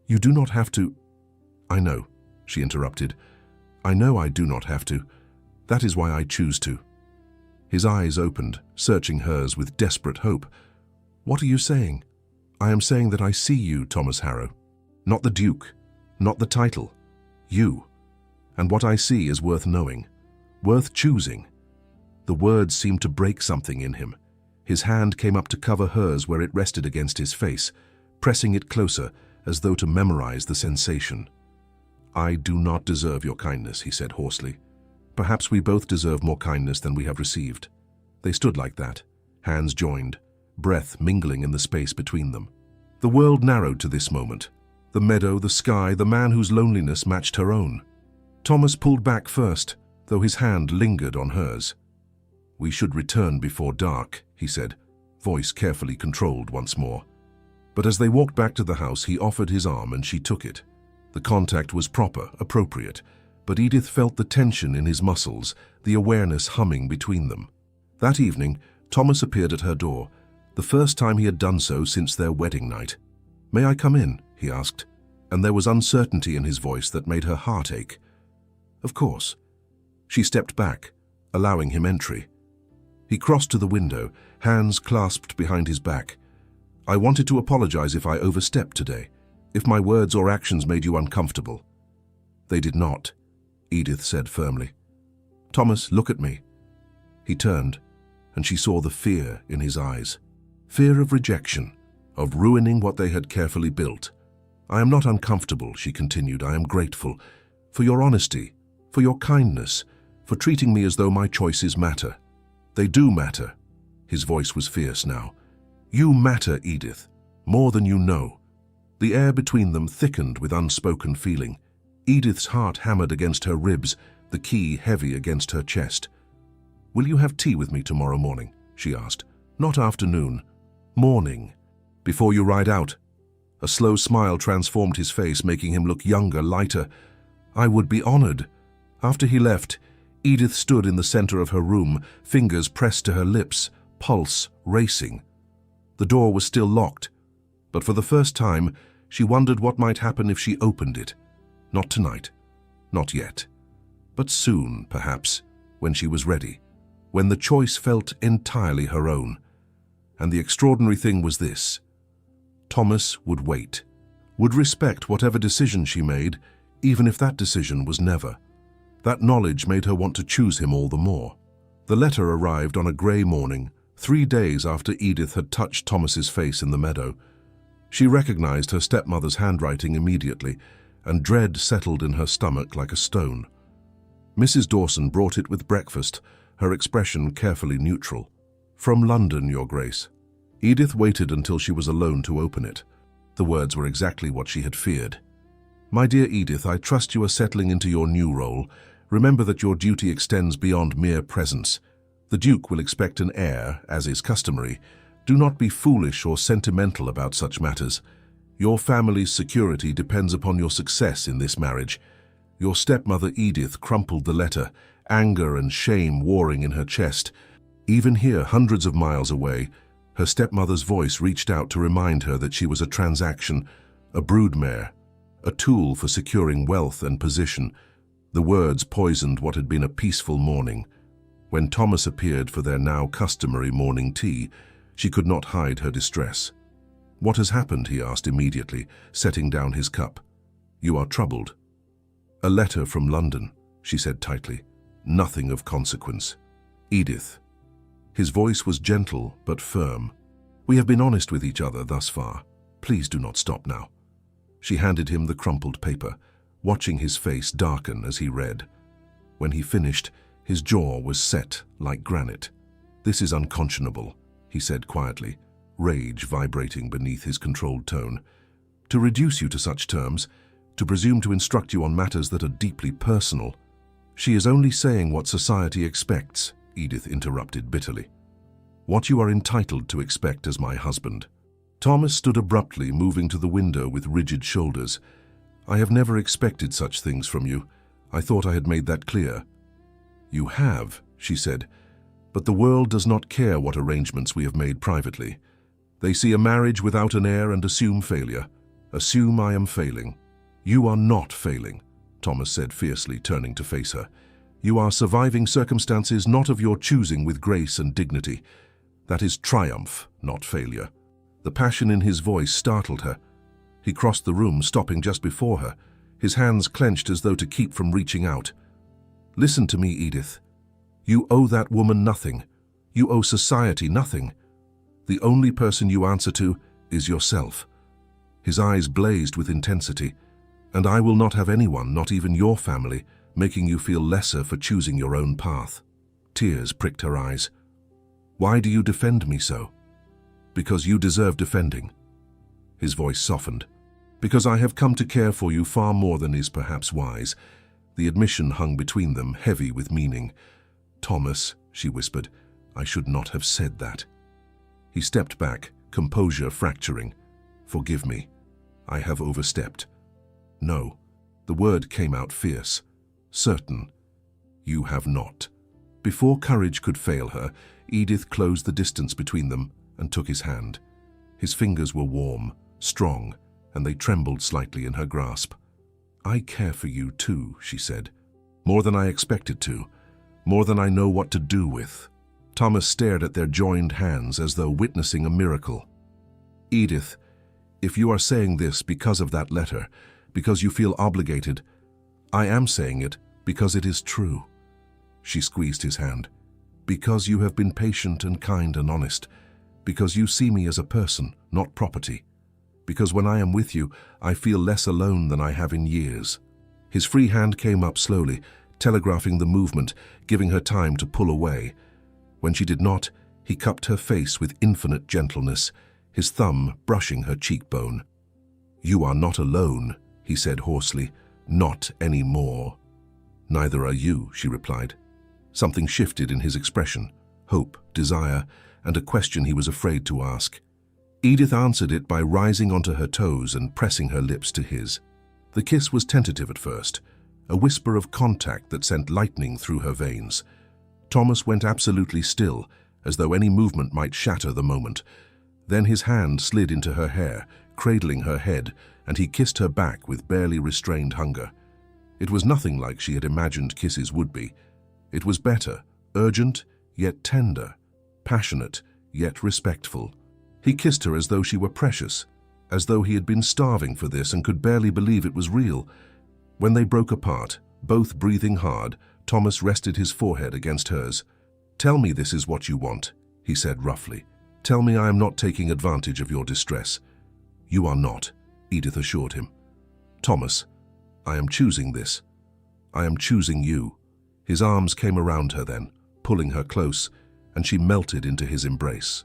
[SPEAKER 1] "you do not have to—" "I know," she interrupted. "I know I do not have to. That is why I choose to." His eyes opened, searching hers with desperate hope. "What are you saying?" "I am saying that I see you, Thomas Harrow. Not the Duke, not the title. You. And what I see is worth knowing, worth choosing." The words seemed to break something in him. His hand came up to cover hers where it rested against his face, pressing it closer as though to memorize the sensation. "I do not deserve your kindness," he said hoarsely. "Perhaps we both deserve more kindness than we have received." They stood like that, hands joined, breath mingling in the space between them. The world narrowed to this moment. The meadow, the sky, the man whose loneliness matched her own. Thomas pulled back first, though his hand lingered on hers. "We should return before dark," he said, voice carefully controlled once more. But as they walked back to the house, he offered his arm and she took it. The contact was proper, appropriate, but Edith felt the tension in his muscles, the awareness humming between them. That evening, Thomas appeared at her door, the first time he had done so since their wedding night. "May I come in?" he asked, and there was uncertainty in his voice that made her heart ache. "Of course." She stepped back, allowing him entry. He crossed to the window, hands clasped behind his back. "I wanted to apologize if I overstepped today, if my words or actions made you uncomfortable." "They did not," Edith said firmly. "Thomas, look at me." He turned, and she saw the fear in his eyes. Fear of rejection, of ruining what they had carefully built. "I am not uncomfortable," she continued. "I am grateful for your honesty, for your kindness, for treating me as though my choices matter. They do matter." His voice was fierce now. "You matter, Edith, more than you know." The air between them thickened with unspoken feeling. Edith's heart hammered against her ribs, the key heavy against her chest. "Will you have tea with me tomorrow morning?" she asked. "Not afternoon. Morning. Before you ride out." A slow smile transformed his face, making him look younger, lighter. "I would be honored." After he left, Edith stood in the center of her room, fingers pressed to her lips, pulse racing. The door was still locked, but for the first time, She wondered what might happen if she opened it. Not tonight. Not yet. But soon, perhaps, when she was ready. When the choice felt entirely her own. And the extraordinary thing was this. Thomas would wait. Would respect whatever decision she made, even if that decision was never. That knowledge made her want to choose him all the more. The letter arrived on a grey morning, 3 days after Edith had touched Thomas's face in the meadow. She recognized her stepmother's handwriting immediately, and dread settled in her stomach like a stone. Mrs. Dawson brought it with breakfast, her expression carefully neutral. "From London, Your Grace." Edith waited until she was alone to open it. The words were exactly what she had feared. "My dear Edith, I trust you are settling into your new role. Remember that your duty extends beyond mere presence. The Duke will expect an heir, as is customary. Do not be foolish or sentimental about such matters. Your family's security depends upon your success in this marriage." Your stepmother Edith crumpled the letter, anger and shame warring in her chest. Even here, hundreds of miles away, her stepmother's voice reached out to remind her that she was a transaction, a broodmare, a tool for securing wealth and position. The words poisoned what had been a peaceful morning. When Thomas appeared for their now customary morning tea, she could not hide her distress. "What has happened?" he asked immediately, setting down his cup. "You are troubled." "A letter from London," she said tightly. "Nothing of consequence." "Edith." His voice was gentle but firm. "We have been honest with each other thus far. Please do not stop now." She handed him the crumpled paper, watching his face darken as he read. When he finished, his jaw was set like granite. "This is unconscionable," he said quietly, rage vibrating beneath his controlled tone. "To reduce you to such terms, to presume to instruct you on matters that are deeply personal." "She is only saying what society expects," Edith interrupted bitterly. "What you are entitled to expect as my husband." Thomas stood abruptly, moving to the window with rigid shoulders. "I have never expected such things from you. I thought I had made that clear." "You have," she said, "but the world does not care what arrangements we have made privately. They see a marriage without an heir and assume failure. Assume I am failing." "You are not failing," Thomas said fiercely, turning to face her. "You are surviving circumstances not of your choosing with grace and dignity. That is triumph, not failure." The passion in his voice startled her. He crossed the room, stopping just before her, his hands clenched as though to keep from reaching out. "Listen to me, Edith. You owe that woman nothing. You owe society nothing. The only person you answer to is yourself." His eyes blazed with intensity. "And I will not have anyone, not even your family, making you feel lesser for choosing your own path." Tears pricked her eyes. "Why do you defend me so?" "Because you deserve defending." His voice softened. "Because I have come to care for you far more than is perhaps wise." The admission hung between them, heavy with meaning. "Thomas," she whispered, "I should not have said that." He stepped back, composure fracturing. "Forgive me. I have overstepped." "No." The word came out fierce. "Certain. You have not." Before courage could fail her, Edith closed the distance between them and took his hand. His fingers were warm, strong, and they trembled slightly in her grasp. "I care for you too," she said. "More than I expected to. More than I know what to do with." Thomas stared at their joined hands as though witnessing a miracle. "Edith, if you are saying this because of that letter, because you feel obligated, I am saying it because it is true." She squeezed his hand. "Because you have been patient and kind and honest. Because you see me as a person, not property. Because when I am with you, I feel less alone than I have in years." His free hand came up slowly, telegraphing the movement, giving her time to pull away. When she did not, he cupped her face with infinite gentleness, his thumb brushing her cheekbone. "You are not alone," he said hoarsely. "Not anymore." "Neither are you," she replied. Something shifted in his expression, hope, desire, and a question he was afraid to ask. Edith answered it by rising onto her toes and pressing her lips to his. The kiss was tentative at first, a whisper of contact that sent lightning through her veins. Thomas went absolutely still, as though any movement might shatter the moment. Then his hand slid into her hair, cradling her head, and he kissed her back with barely restrained hunger. It was nothing like she had imagined kisses would be. It was better, urgent, yet tender, passionate, yet respectful. He kissed her as though she were precious, as though he had been starving for this and could barely believe it was real. When they broke apart, both breathing hard, Thomas rested his forehead against hers. "Tell me this is what you want," he said roughly. "Tell me I am not taking advantage of your distress." "You are not," Edith assured him. "Thomas, I am choosing this. I am choosing you." His arms came around her then, pulling her close, and she melted into his embrace.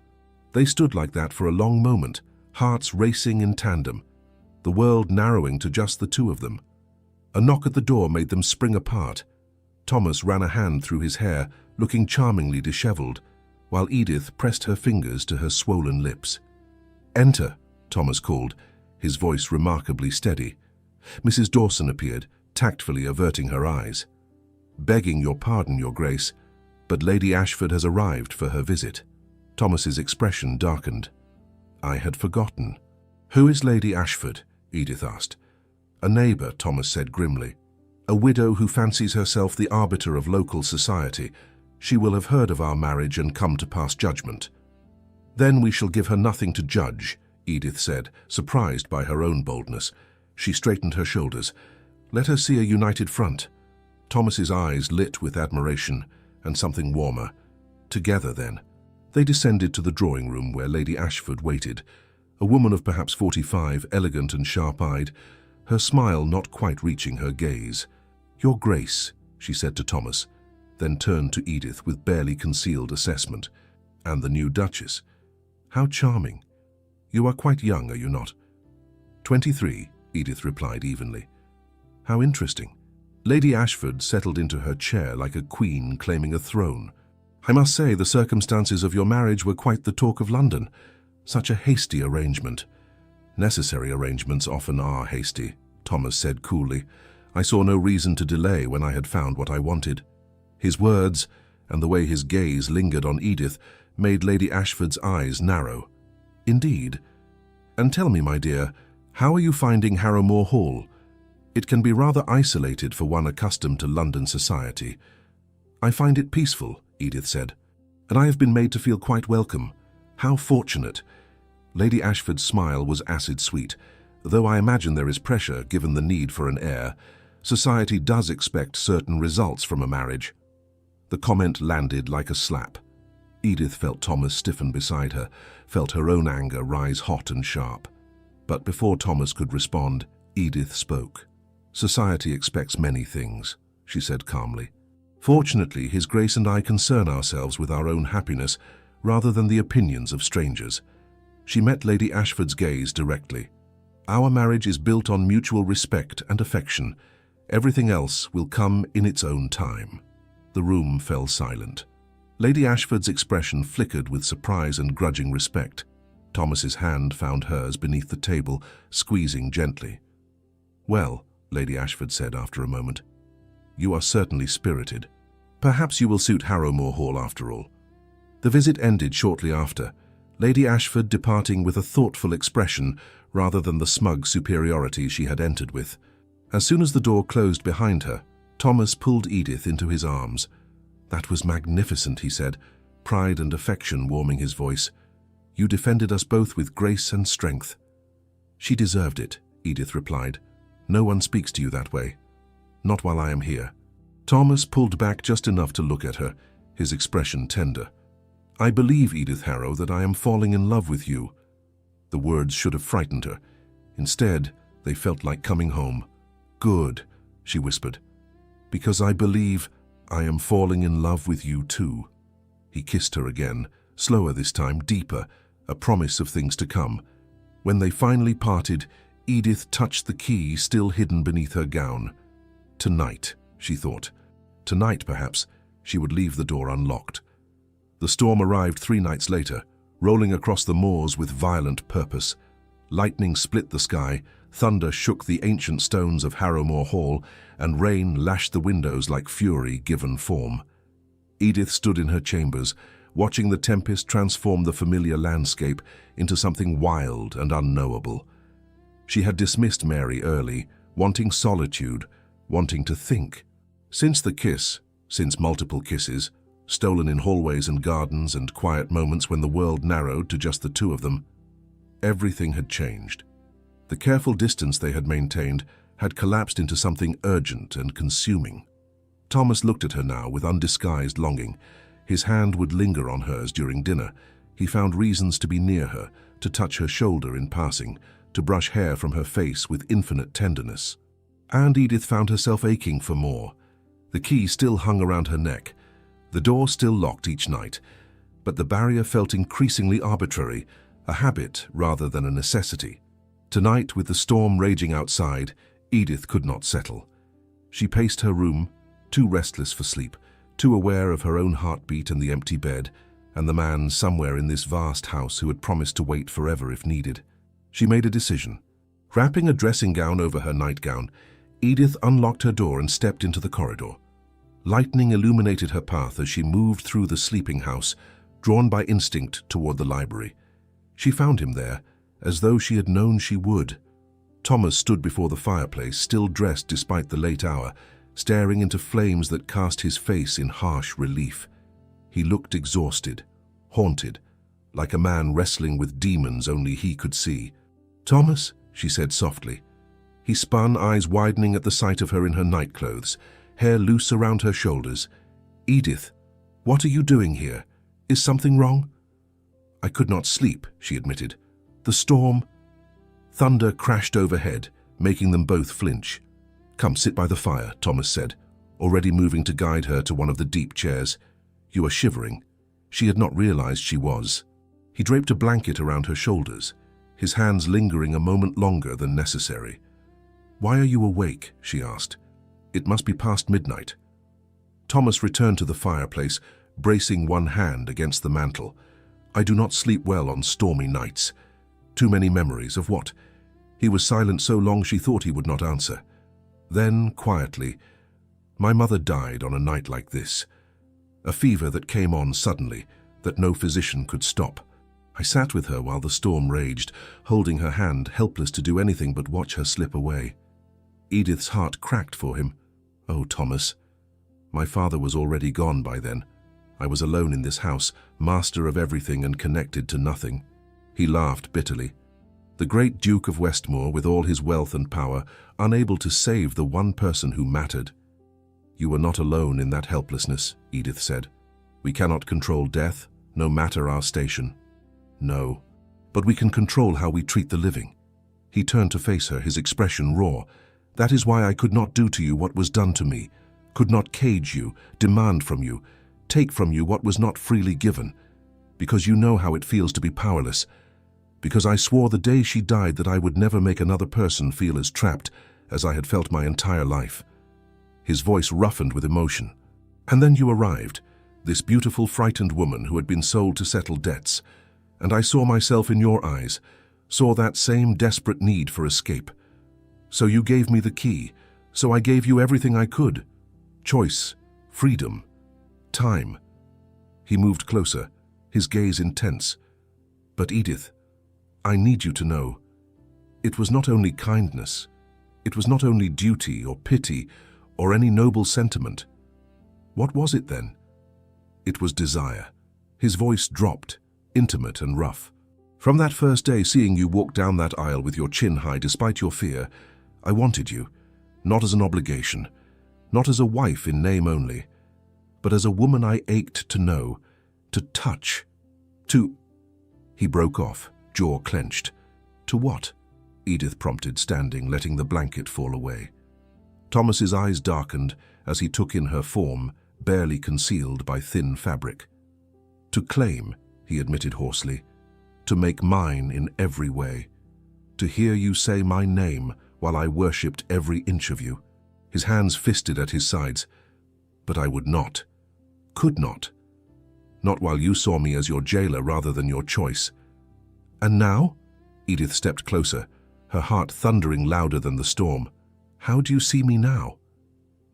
[SPEAKER 1] They stood like that for a long moment, hearts racing in tandem, the world narrowing to just the two of them. A knock at the door made them spring apart. Thomas ran a hand through his hair, looking charmingly disheveled, while Edith pressed her fingers to her swollen lips. "Enter," Thomas called, his voice remarkably steady. Mrs. Dawson appeared, tactfully averting her eyes. "Begging your pardon, Your Grace, but Lady Ashford has arrived for her visit." Thomas's expression darkened. "I had forgotten." "Who is Lady Ashford?" Edith asked. "A neighbor," Thomas said grimly. "A widow who fancies herself the arbiter of local society. She will have heard of our marriage and come to pass judgment." "Then we shall give her nothing to judge," Edith said, surprised by her own boldness. She straightened her shoulders. "Let her see a united front." Thomas's eyes lit with admiration and something warmer. Together, then. They descended to the drawing room where Lady Ashford waited, a woman of perhaps 45, elegant and sharp-eyed, her smile not quite reaching her gaze. "Your Grace," she said to Thomas, then turned to Edith with barely concealed assessment. "And the new Duchess. How charming. You are quite young, are you not?" 23, Edith replied evenly. "How interesting." Lady Ashford settled into her chair like a queen claiming a throne. "I must say the circumstances of your marriage were quite the talk of London. Such a hasty arrangement." "Necessary arrangements often are hasty," Thomas said coolly. "I saw no reason to delay when I had found what I wanted." His words, and the way his gaze lingered on Edith, made Lady Ashford's eyes narrow. "Indeed. And tell me, my dear, how are you finding Harrowmore Hall? It can be rather isolated for one accustomed to London society." "I find it peaceful," Edith said, "and I have been made to feel quite welcome. How fortunate." Lady Ashford's smile was acid-sweet. "Though I imagine there is pressure, given the need for an heir. Society does expect certain results from a marriage." The comment landed like a slap. Edith felt Thomas stiffen beside her, felt her own anger rise hot and sharp. But before Thomas could respond, Edith spoke. "Society expects many things," she said calmly. "Fortunately, His Grace and I concern ourselves with our own happiness rather than the opinions of strangers." She met Lady Ashford's gaze directly. "Our marriage is built on mutual respect and affection. Everything else will come in its own time." The room fell silent. Lady Ashford's expression flickered with surprise and grudging respect. Thomas's hand found hers beneath the table, squeezing gently. "Well," Lady Ashford said after a moment, "you are certainly spirited. Perhaps you will suit Harrowmore Hall after all." The visit ended shortly after, Lady Ashford departing with a thoughtful expression rather than the smug superiority she had entered with. As soon as the door closed behind her, Thomas pulled Edith into his arms. "That was magnificent," he said, pride and affection warming his voice. "You defended us both with grace and strength." "She deserved it," Edith replied. "No one speaks to you that way. Not while I am here." Thomas pulled back just enough to look at her, his expression tender. "I believe, Edith Harrow, that I am falling in love with you." The words should have frightened her. Instead, they felt like coming home. "Good," she whispered, "because I believe I am falling in love with you too." He kissed her again, slower this time, deeper, a promise of things to come. When they finally parted, Edith touched the key still hidden beneath her gown. Tonight, she thought. Tonight, perhaps, she would leave the door unlocked. The storm arrived 3 nights later, rolling across the moors with violent purpose. Lightning split the sky, thunder shook the ancient stones of Harrowmore Hall, and rain lashed the windows like fury given form. Edith stood in her chambers, watching the tempest transform the familiar landscape into something wild and unknowable. She had dismissed Mary early, wanting solitude, wanting to think. Since the kiss, since multiple kisses, stolen in hallways and gardens and quiet moments when the world narrowed to just the two of them, everything had changed. The careful distance they had maintained had collapsed into something urgent and consuming. Thomas looked at her now with undisguised longing. His hand would linger on hers during dinner. He found reasons to be near her, to touch her shoulder in passing, to brush hair from her face with infinite tenderness. And Edith found herself aching for more. The key still hung around her neck. The door still locked each night, but the barrier felt increasingly arbitrary, a habit rather than a necessity. Tonight, with the storm raging outside, Edith could not settle. She paced her room, too restless for sleep, too aware of her own heartbeat and the empty bed, and the man somewhere in this vast house who had promised to wait forever if needed. She made a decision. Wrapping a dressing gown over her nightgown, Edith unlocked her door and stepped into the corridor. Lightning illuminated her path as she moved through the sleeping house, drawn by instinct toward the library. She found him there, as though she had known she would. Thomas stood before the fireplace, still dressed despite the late hour, staring into flames that cast his face in harsh relief. He looked exhausted, haunted, like a man wrestling with demons only he could see. "Thomas," she said softly. He spun, eyes widening at the sight of her in her nightclothes, hair loose around her shoulders. "Edith, what are you doing here? Is something wrong?" "I could not sleep," she admitted. "The storm." Thunder crashed overhead, making them both flinch. "Come, sit by the fire," Thomas said, already moving to guide her to one of the deep chairs. "You are shivering." She had not realized she was. He draped a blanket around her shoulders, his hands lingering a moment longer than necessary. "Why are you awake?" she asked. "It must be past midnight." Thomas returned to the fireplace, bracing one hand against the mantel. "I do not sleep well on stormy nights. Too many memories of what?" He was silent so long she thought he would not answer. Then, quietly, "My mother died on a night like this. A fever that came on suddenly, that no physician could stop. I sat with her while the storm raged, holding her hand, helpless to do anything but watch her slip away." Edith's heart cracked for him. "Oh, Thomas. My father was already gone by then. I was alone in this house, master of everything and connected to nothing." He laughed bitterly. The great Duke of Westmore, with all his wealth and power, unable to save the one person who mattered. "You were not alone in that helplessness," Edith said. "We cannot control death, no matter our station." "No, but we can control how we treat the living." He turned to face her, his expression raw. "That is why I could not do to you what was done to me, could not cage you, demand from you, take from you what was not freely given, because you know how it feels to be powerless, because I swore the day she died that I would never make another person feel as trapped as I had felt my entire life." His voice roughened with emotion. "And then you arrived, this beautiful, frightened woman who had been sold to settle debts, and I saw myself in your eyes, saw that same desperate need for escape. So you gave me the key, so I gave you everything I could. Choice, freedom, time." He moved closer, his gaze intense. "But Edith, I need you to know, it was not only kindness, it was not only duty or pity or any noble sentiment. What was it then?" "It was desire." His voice dropped, intimate and rough. "From that first day, seeing you walk down that aisle with your chin high despite your fear, I wanted you, not as an obligation, not as a wife in name only, but as a woman I ached to know, to touch, to—" He broke off, jaw clenched. "To what?" Edith prompted, standing, letting the blanket fall away. Thomas's eyes darkened as he took in her form, barely concealed by thin fabric. "To claim," he admitted hoarsely, "to make mine in every way. To hear you say my name while I worshipped every inch of you." His hands fisted at his sides. "But I would not, could not. Not while you saw me as your jailer rather than your choice." "And now?" Edith stepped closer, her heart thundering louder than the storm. "How do you see me now?"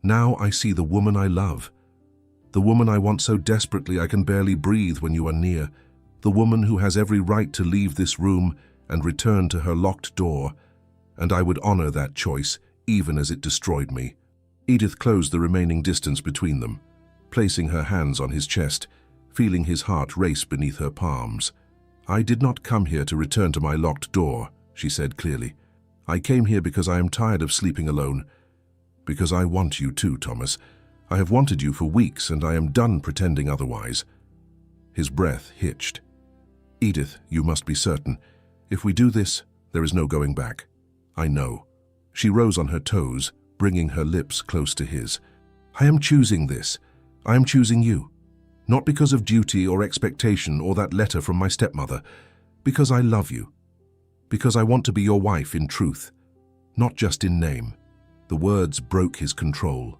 [SPEAKER 1] "Now I see the woman I love. The woman I want so desperately I can barely breathe when you are near. The woman who has every right to leave this room and return to her locked door, and I would honor that choice, even as it destroyed me. Edith closed the remaining distance between them, placing her hands on his chest, feeling his heart race beneath her palms. "I did not come here to return to my locked door," she said clearly. "I came here because I am tired of sleeping alone. Because I want you too, Thomas. I have wanted you for weeks, and I am done pretending otherwise." His breath hitched. "Edith, you must be certain. If we do this, there is no going back." "I know." She rose on her toes, bringing her lips close to his. "I am choosing this. I am choosing you. Not because of duty or expectation or that letter from my stepmother. Because I love you. Because I want to be your wife in truth, not just in name." The words broke his control.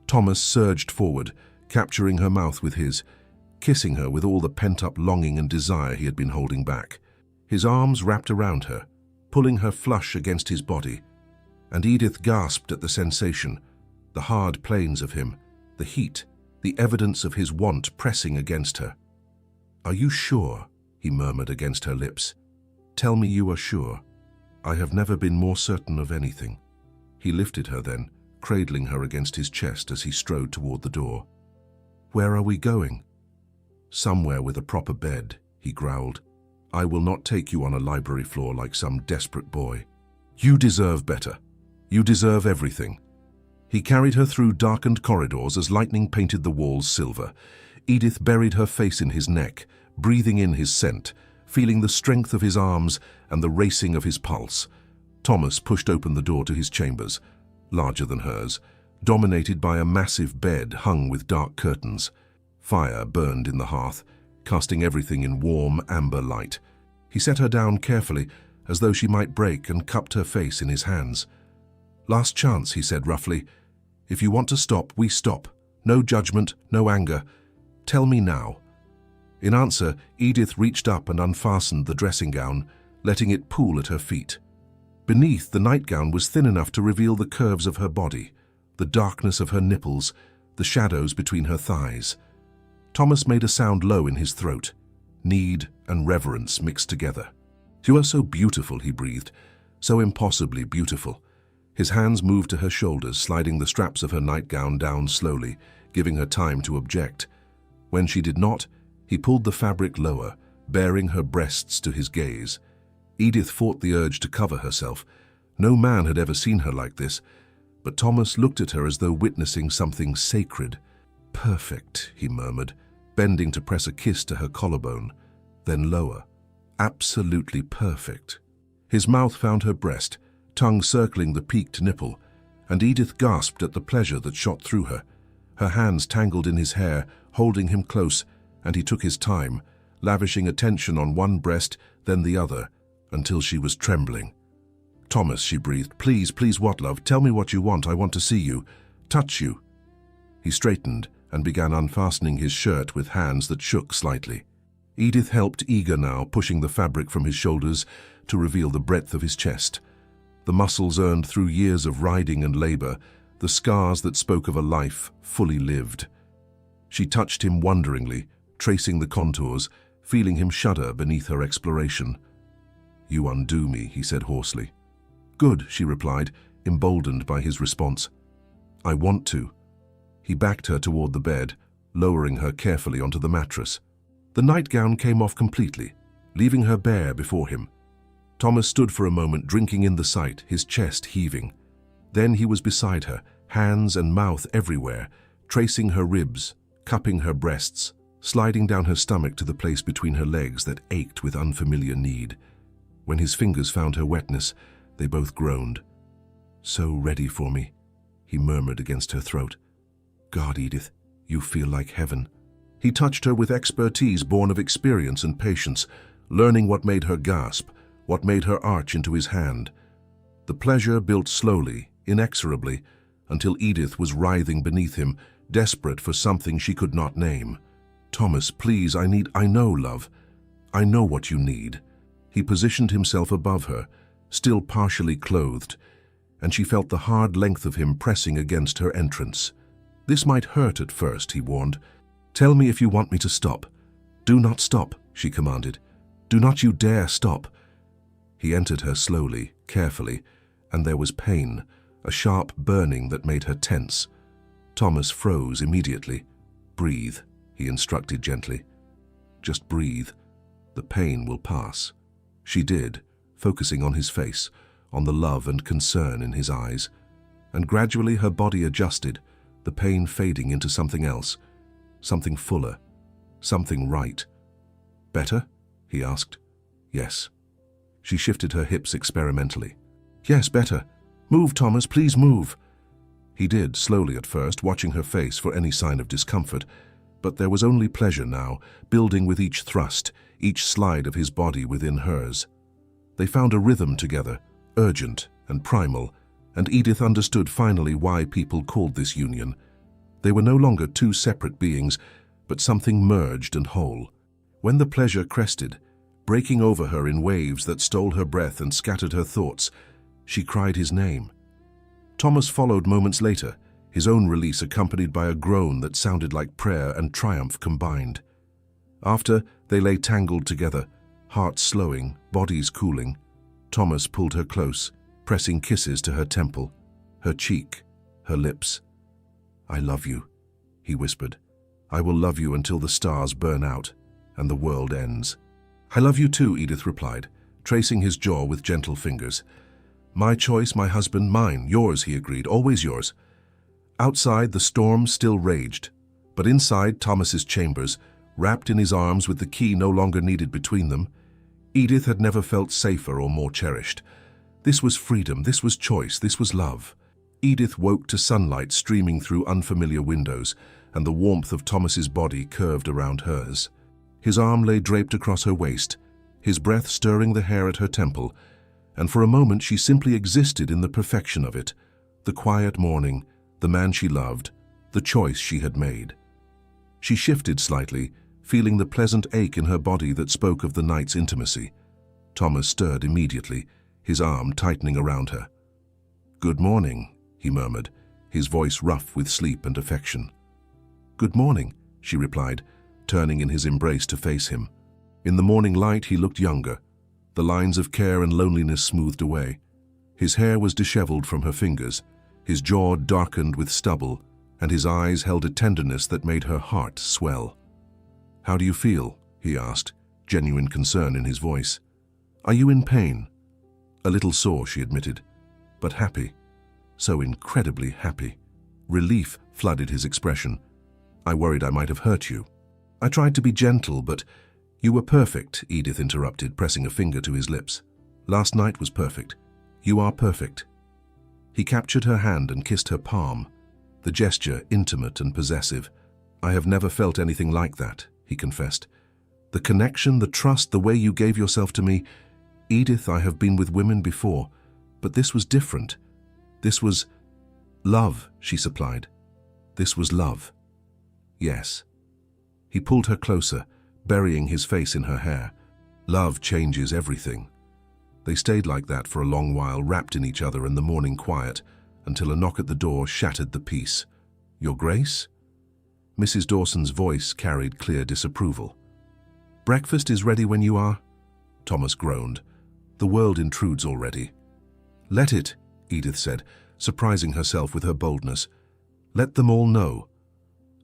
[SPEAKER 1] Thomas surged forward, capturing her mouth with his, kissing her with all the pent-up longing and desire he had been holding back. His arms wrapped around her, pulling her flush against his body, and Edith gasped at the sensation, the hard planes of him, the heat, the evidence of his want pressing against her. "Are you sure?" he murmured against her lips. "Tell me you are sure." "I have never been more certain of anything." He lifted her then, cradling her against his chest as he strode toward the door. "Where are we going?" "Somewhere with a proper bed," he growled. "I will not take you on a library floor like some desperate boy. You deserve better. You deserve everything." He carried her through darkened corridors as lightning painted the walls silver. Edith buried her face in his neck, breathing in his scent, feeling the strength of his arms and the racing of his pulse. Thomas pushed open the door to his chambers, larger than hers, dominated by a massive bed hung with dark curtains. Fire burned in the hearth, casting everything in warm, amber light. He set her down carefully, as though she might break, and cupped her face in his hands. "Last chance," he said roughly. "If you want to stop, we stop. No judgment, no anger. Tell me now." In answer, Edith reached up and unfastened the dressing gown, letting it pool at her feet. Beneath, the nightgown was thin enough to reveal the curves of her body, the darkness of her nipples, the shadows between her thighs. Thomas made a sound low in his throat. Need and reverence mixed together. "You are so beautiful," he breathed, "so impossibly beautiful." His hands moved to her shoulders, sliding the straps of her nightgown down slowly, giving her time to object. When she did not, he pulled the fabric lower, baring her breasts to his gaze. Edith fought the urge to cover herself. No man had ever seen her like this, but Thomas looked at her as though witnessing something sacred. "Perfect," he murmured, bending to press a kiss to her collarbone, then lower. "Absolutely perfect." His mouth found her breast, tongue circling the peaked nipple, and Edith gasped at the pleasure that shot through her. Her hands tangled in his hair, holding him close, and he took his time, lavishing attention on one breast, then the other, until she was trembling. "Thomas," she breathed, "please, please, what, love? Tell me what you want. I want to see you. Touch you." He straightened and began unfastening his shirt with hands that shook slightly. Edith helped, eager now, pushing the fabric from his shoulders to reveal the breadth of his chest. The muscles earned through years of riding and labor, the scars that spoke of a life fully lived. She touched him wonderingly, tracing the contours, feeling him shudder beneath her exploration. "You undo me," he said hoarsely. "Good," she replied, emboldened by his response. "I want to." He backed her toward the bed, lowering her carefully onto the mattress. The nightgown came off completely, leaving her bare before him. Thomas stood for a moment, drinking in the sight, his chest heaving. Then he was beside her, hands and mouth everywhere, tracing her ribs, cupping her breasts, sliding down her stomach to the place between her legs that ached with unfamiliar need. When his fingers found her wetness, they both groaned. "So ready for me," he murmured against her throat. "God, Edith, you feel like heaven." He touched her with expertise born of experience and patience, learning what made her gasp, what made her arch into his hand. The pleasure built slowly, inexorably, until Edith was writhing beneath him, desperate for something she could not name. "Thomas, please, I know, love. I know what you need." He positioned himself above her, still partially clothed, and she felt the hard length of him pressing against her entrance. "This might hurt at first," he warned. "Tell me if you want me to stop." "Do not stop," she commanded. "Do not you dare stop." He entered her slowly, carefully, and there was pain, a sharp burning that made her tense. Thomas froze immediately. "Breathe," he instructed gently. "Just breathe. The pain will pass." She did, focusing on his face, on the love and concern in his eyes. And gradually her body adjusted, the pain fading into something else, something fuller, something right. "Better?" he asked. "Yes." She shifted her hips experimentally. "Yes, better. Move, Thomas, please move." He did, slowly at first, watching her face for any sign of discomfort, but there was only pleasure now, building with each thrust, each slide of his body within hers. They found a rhythm together, urgent and primal, and Edith understood finally why people called this union. They were no longer two separate beings, but something merged and whole. When the pleasure crested, breaking over her in waves that stole her breath and scattered her thoughts, she cried his name. Thomas followed moments later, his own release accompanied by a groan that sounded like prayer and triumph combined. After, they lay tangled together, hearts slowing, bodies cooling. Thomas pulled her close, pressing kisses to her temple, her cheek, her lips. "I love you," he whispered. "I will love you until the stars burn out and the world ends." "I love you too," Edith replied, tracing his jaw with gentle fingers. "My choice, my husband, mine, yours," he agreed, "always yours." Outside, the storm still raged, but inside Thomas's chambers, wrapped in his arms with the key no longer needed between them, Edith had never felt safer or more cherished. This was freedom, this was choice, this was love. Edith woke to sunlight streaming through unfamiliar windows, and the warmth of Thomas's body curved around hers. His arm lay draped across her waist, his breath stirring the hair at her temple, and for a moment she simply existed in the perfection of it, the quiet morning, the man she loved, the choice she had made. She shifted slightly, feeling the pleasant ache in her body that spoke of the night's intimacy. Thomas stirred immediately, his arm tightening around her. "Good morning," he murmured, his voice rough with sleep and affection. "Good morning," she replied, turning in his embrace to face him. In the morning light he looked younger, the lines of care and loneliness smoothed away. His hair was disheveled from her fingers, his jaw darkened with stubble, and his eyes held a tenderness that made her heart swell. "How do you feel?" he asked, genuine concern in his voice. "Are you in pain?" "A little sore," she admitted, "but happy. So incredibly happy." Relief flooded his expression. "I worried I might have hurt you." "I tried to be gentle, but—" "You were perfect," Edith interrupted, pressing a finger to his lips. "Last night was perfect. You are perfect." He captured her hand and kissed her palm, the gesture intimate and possessive. "I have never felt anything like that," he confessed. "The connection, the trust, the way you gave yourself to me. Edith, I have been with women before, but this was different. This was love," she supplied. "This was love." "Yes." He pulled her closer, burying his face in her hair. "Love changes everything." They stayed like that for a long while, wrapped in each other in the morning quiet, until a knock at the door shattered the peace. "Your Grace?" Mrs. Dawson's voice carried clear disapproval. "Breakfast is ready when you are." Thomas groaned. "The world intrudes already." "Let it," Edith said, surprising herself with her boldness. "Let them all know.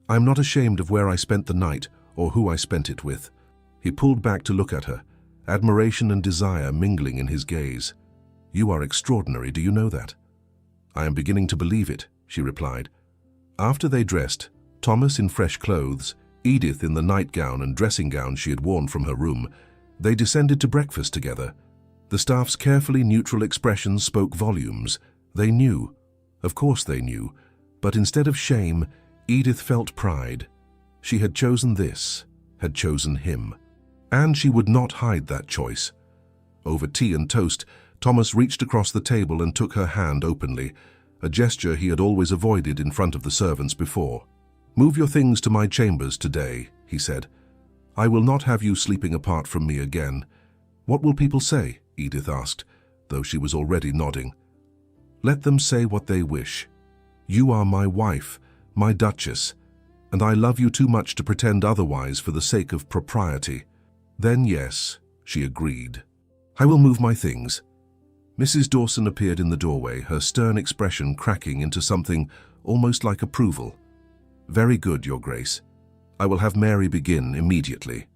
[SPEAKER 1] I am not ashamed of where I spent the night or who I spent it with." He pulled back to look at her, admiration and desire mingling in his gaze. "You are extraordinary, do you know that?" "I am beginning to believe it," she replied. After they dressed, Thomas in fresh clothes, Edith in the nightgown and dressing gown she had worn from her room, they descended to breakfast together. The staff's carefully neutral expressions spoke volumes. They knew. Of course they knew. But instead of shame, Edith felt pride. She had chosen this, had chosen him. And she would not hide that choice. Over tea and toast, Thomas reached across the table and took her hand openly, a gesture he had always avoided in front of the servants before. "Move your things to my chambers today," he said. "I will not have you sleeping apart from me again." "What will people say?" Edith asked, though she was already nodding. "Let them say what they wish. You are my wife, my duchess, and I love you too much to pretend otherwise for the sake of propriety." "Then yes," she agreed. "I will move my things." Mrs. Dawson appeared in the doorway, her stern expression cracking into something almost like approval. "Very good, Your Grace. I will have Mary begin immediately."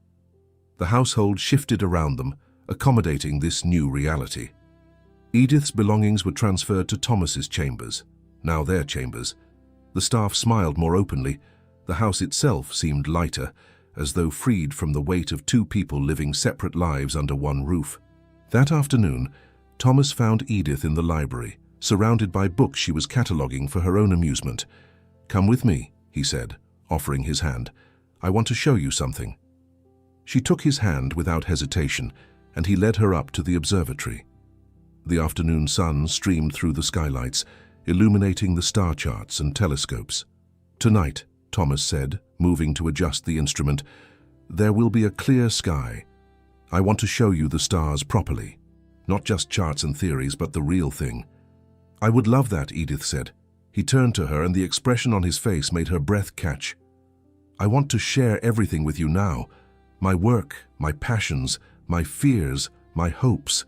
[SPEAKER 1] The household shifted around them, accommodating this new reality. Edith's belongings were transferred to Thomas's chambers, now their chambers. The staff smiled more openly. The house itself seemed lighter, as though freed from the weight of two people living separate lives under one roof. That afternoon, Thomas found Edith in the library, surrounded by books she was cataloguing for her own amusement. "Come with me," he said, offering his hand. "I want to show you something." She took his hand without hesitation, and he led her up to the observatory. The afternoon sun streamed through the skylights, illuminating the star charts and telescopes. "Tonight," Thomas said, moving to adjust the instrument, "there will be a clear sky. I want to show you the stars properly. Not just charts and theories, but the real thing." "I would love that," Edith said. He turned to her, and the expression on his face made her breath catch. "I want to share everything with you now. My work, my passions, my fears, my hopes.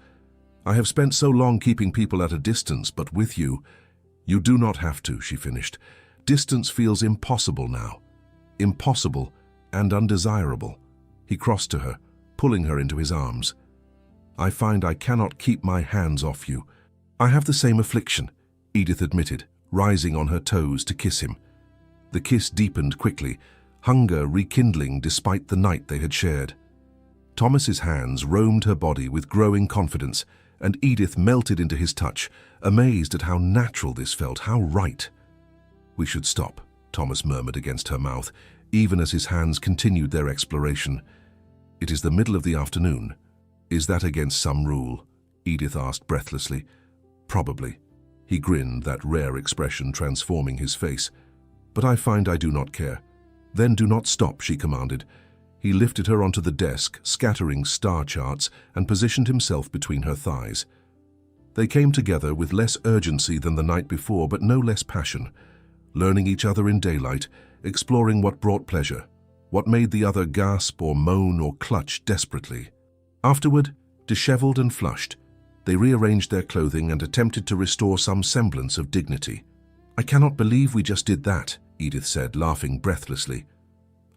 [SPEAKER 1] I have spent so long keeping people at a distance, but with you, you do not have to," she finished. "Distance feels impossible now. Impossible and undesirable." He crossed to her, pulling her into his arms. "I find I cannot keep my hands off you." "I have the same affliction," Edith admitted, rising on her toes to kiss him. The kiss deepened quickly, hunger rekindling despite the night they had shared. Thomas's hands roamed her body with growing confidence, and Edith melted into his touch, amazed at how natural this felt, how right. "We should stop," Thomas murmured against her mouth, even as his hands continued their exploration. "It is the middle of the afternoon. Is that against some rule?" Edith asked breathlessly. "Probably." He grinned, that rare expression transforming his face. "But I find I do not care." "Then do not stop," she commanded. He lifted her onto the desk, scattering star charts, and positioned himself between her thighs. They came together with less urgency than the night before, but no less passion, learning each other in daylight, exploring what brought pleasure, what made the other gasp or moan or clutch desperately. Afterward, disheveled and flushed, they rearranged their clothing and attempted to restore some semblance of dignity. "I cannot believe we just did that," Edith said, laughing breathlessly.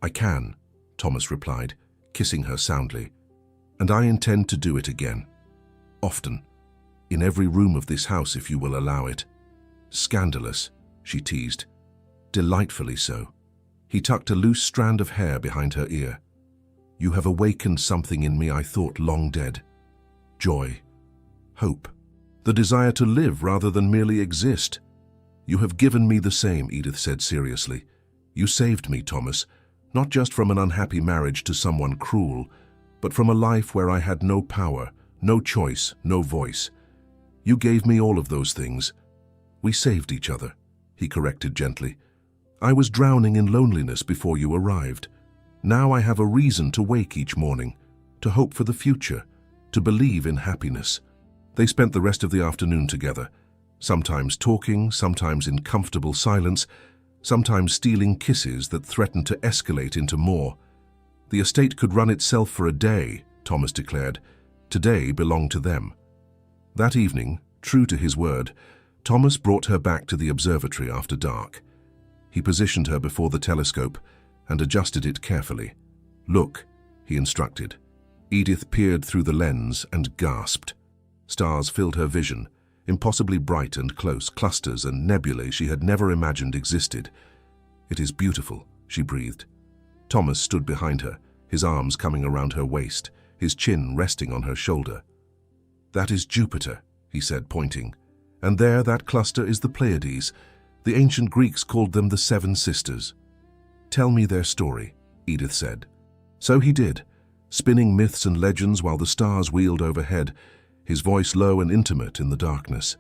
[SPEAKER 1] "I can," Thomas replied, kissing her soundly. "And I intend to do it again. Often. In every room of this house, if you will allow it." "Scandalous," she teased. "Delightfully so." He tucked a loose strand of hair behind her ear. "You have awakened something in me I thought long dead. Joy. Hope. The desire to live rather than merely exist." "You have given me the same," Edith said seriously. "You saved me, Thomas, not just from an unhappy marriage to someone cruel, but from a life where I had no power, no choice, no voice. You gave me all of those things. We saved each other," he corrected gently. "I was drowning in loneliness before you arrived. Now I have a reason to wake each morning, to hope for the future, to believe in happiness." They spent the rest of the afternoon together, sometimes talking, sometimes in comfortable silence, sometimes stealing kisses that threatened to escalate into more. The estate could run itself for a day, Thomas declared. Today belonged to them. That evening, true to his word, Thomas brought her back to the observatory after dark. He positioned her before the telescope and adjusted it carefully. "Look," he instructed. Edith peered through the lens and gasped. Stars filled her vision, impossibly bright and close, clusters and nebulae she had never imagined existed. "It is beautiful," she breathed. Thomas stood behind her, his arms coming around her waist, his chin resting on her shoulder. "That is Jupiter," he said, pointing. "And there, that cluster is the Pleiades. The ancient Greeks called them the Seven Sisters." "Tell me their story," Edith said. So he did, spinning myths and legends while the stars wheeled overhead, his voice low and intimate in the darkness.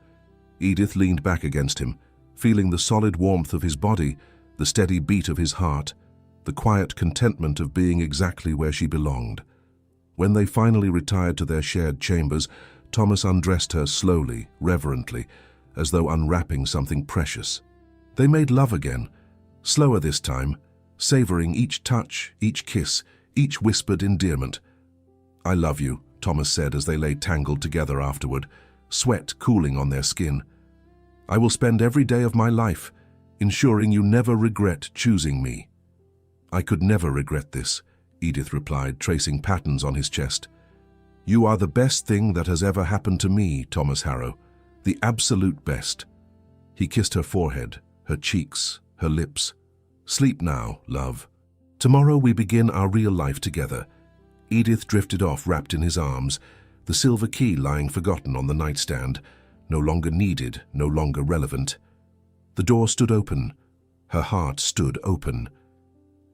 [SPEAKER 1] Edith leaned back against him, feeling the solid warmth of his body, the steady beat of his heart, the quiet contentment of being exactly where she belonged. When they finally retired to their shared chambers, Thomas undressed her slowly, reverently, as though unwrapping something precious. They made love again, slower this time, savoring each touch, each kiss, each whispered endearment. "I love you," Thomas said as they lay tangled together afterward. sweat cooling on their skin. "I will spend every day of my life ensuring you never regret choosing me." "I could never regret this," Edith replied, tracing patterns on his chest. "You are the best thing that has ever happened to me, Thomas Harrow, the absolute best." He kissed her forehead, her cheeks, her lips. "Sleep now, love. Tomorrow we begin our real life together." Edith drifted off, wrapped in his arms, the silver key lying forgotten on the nightstand, no longer needed, no longer relevant. The door stood open. Her heart stood open.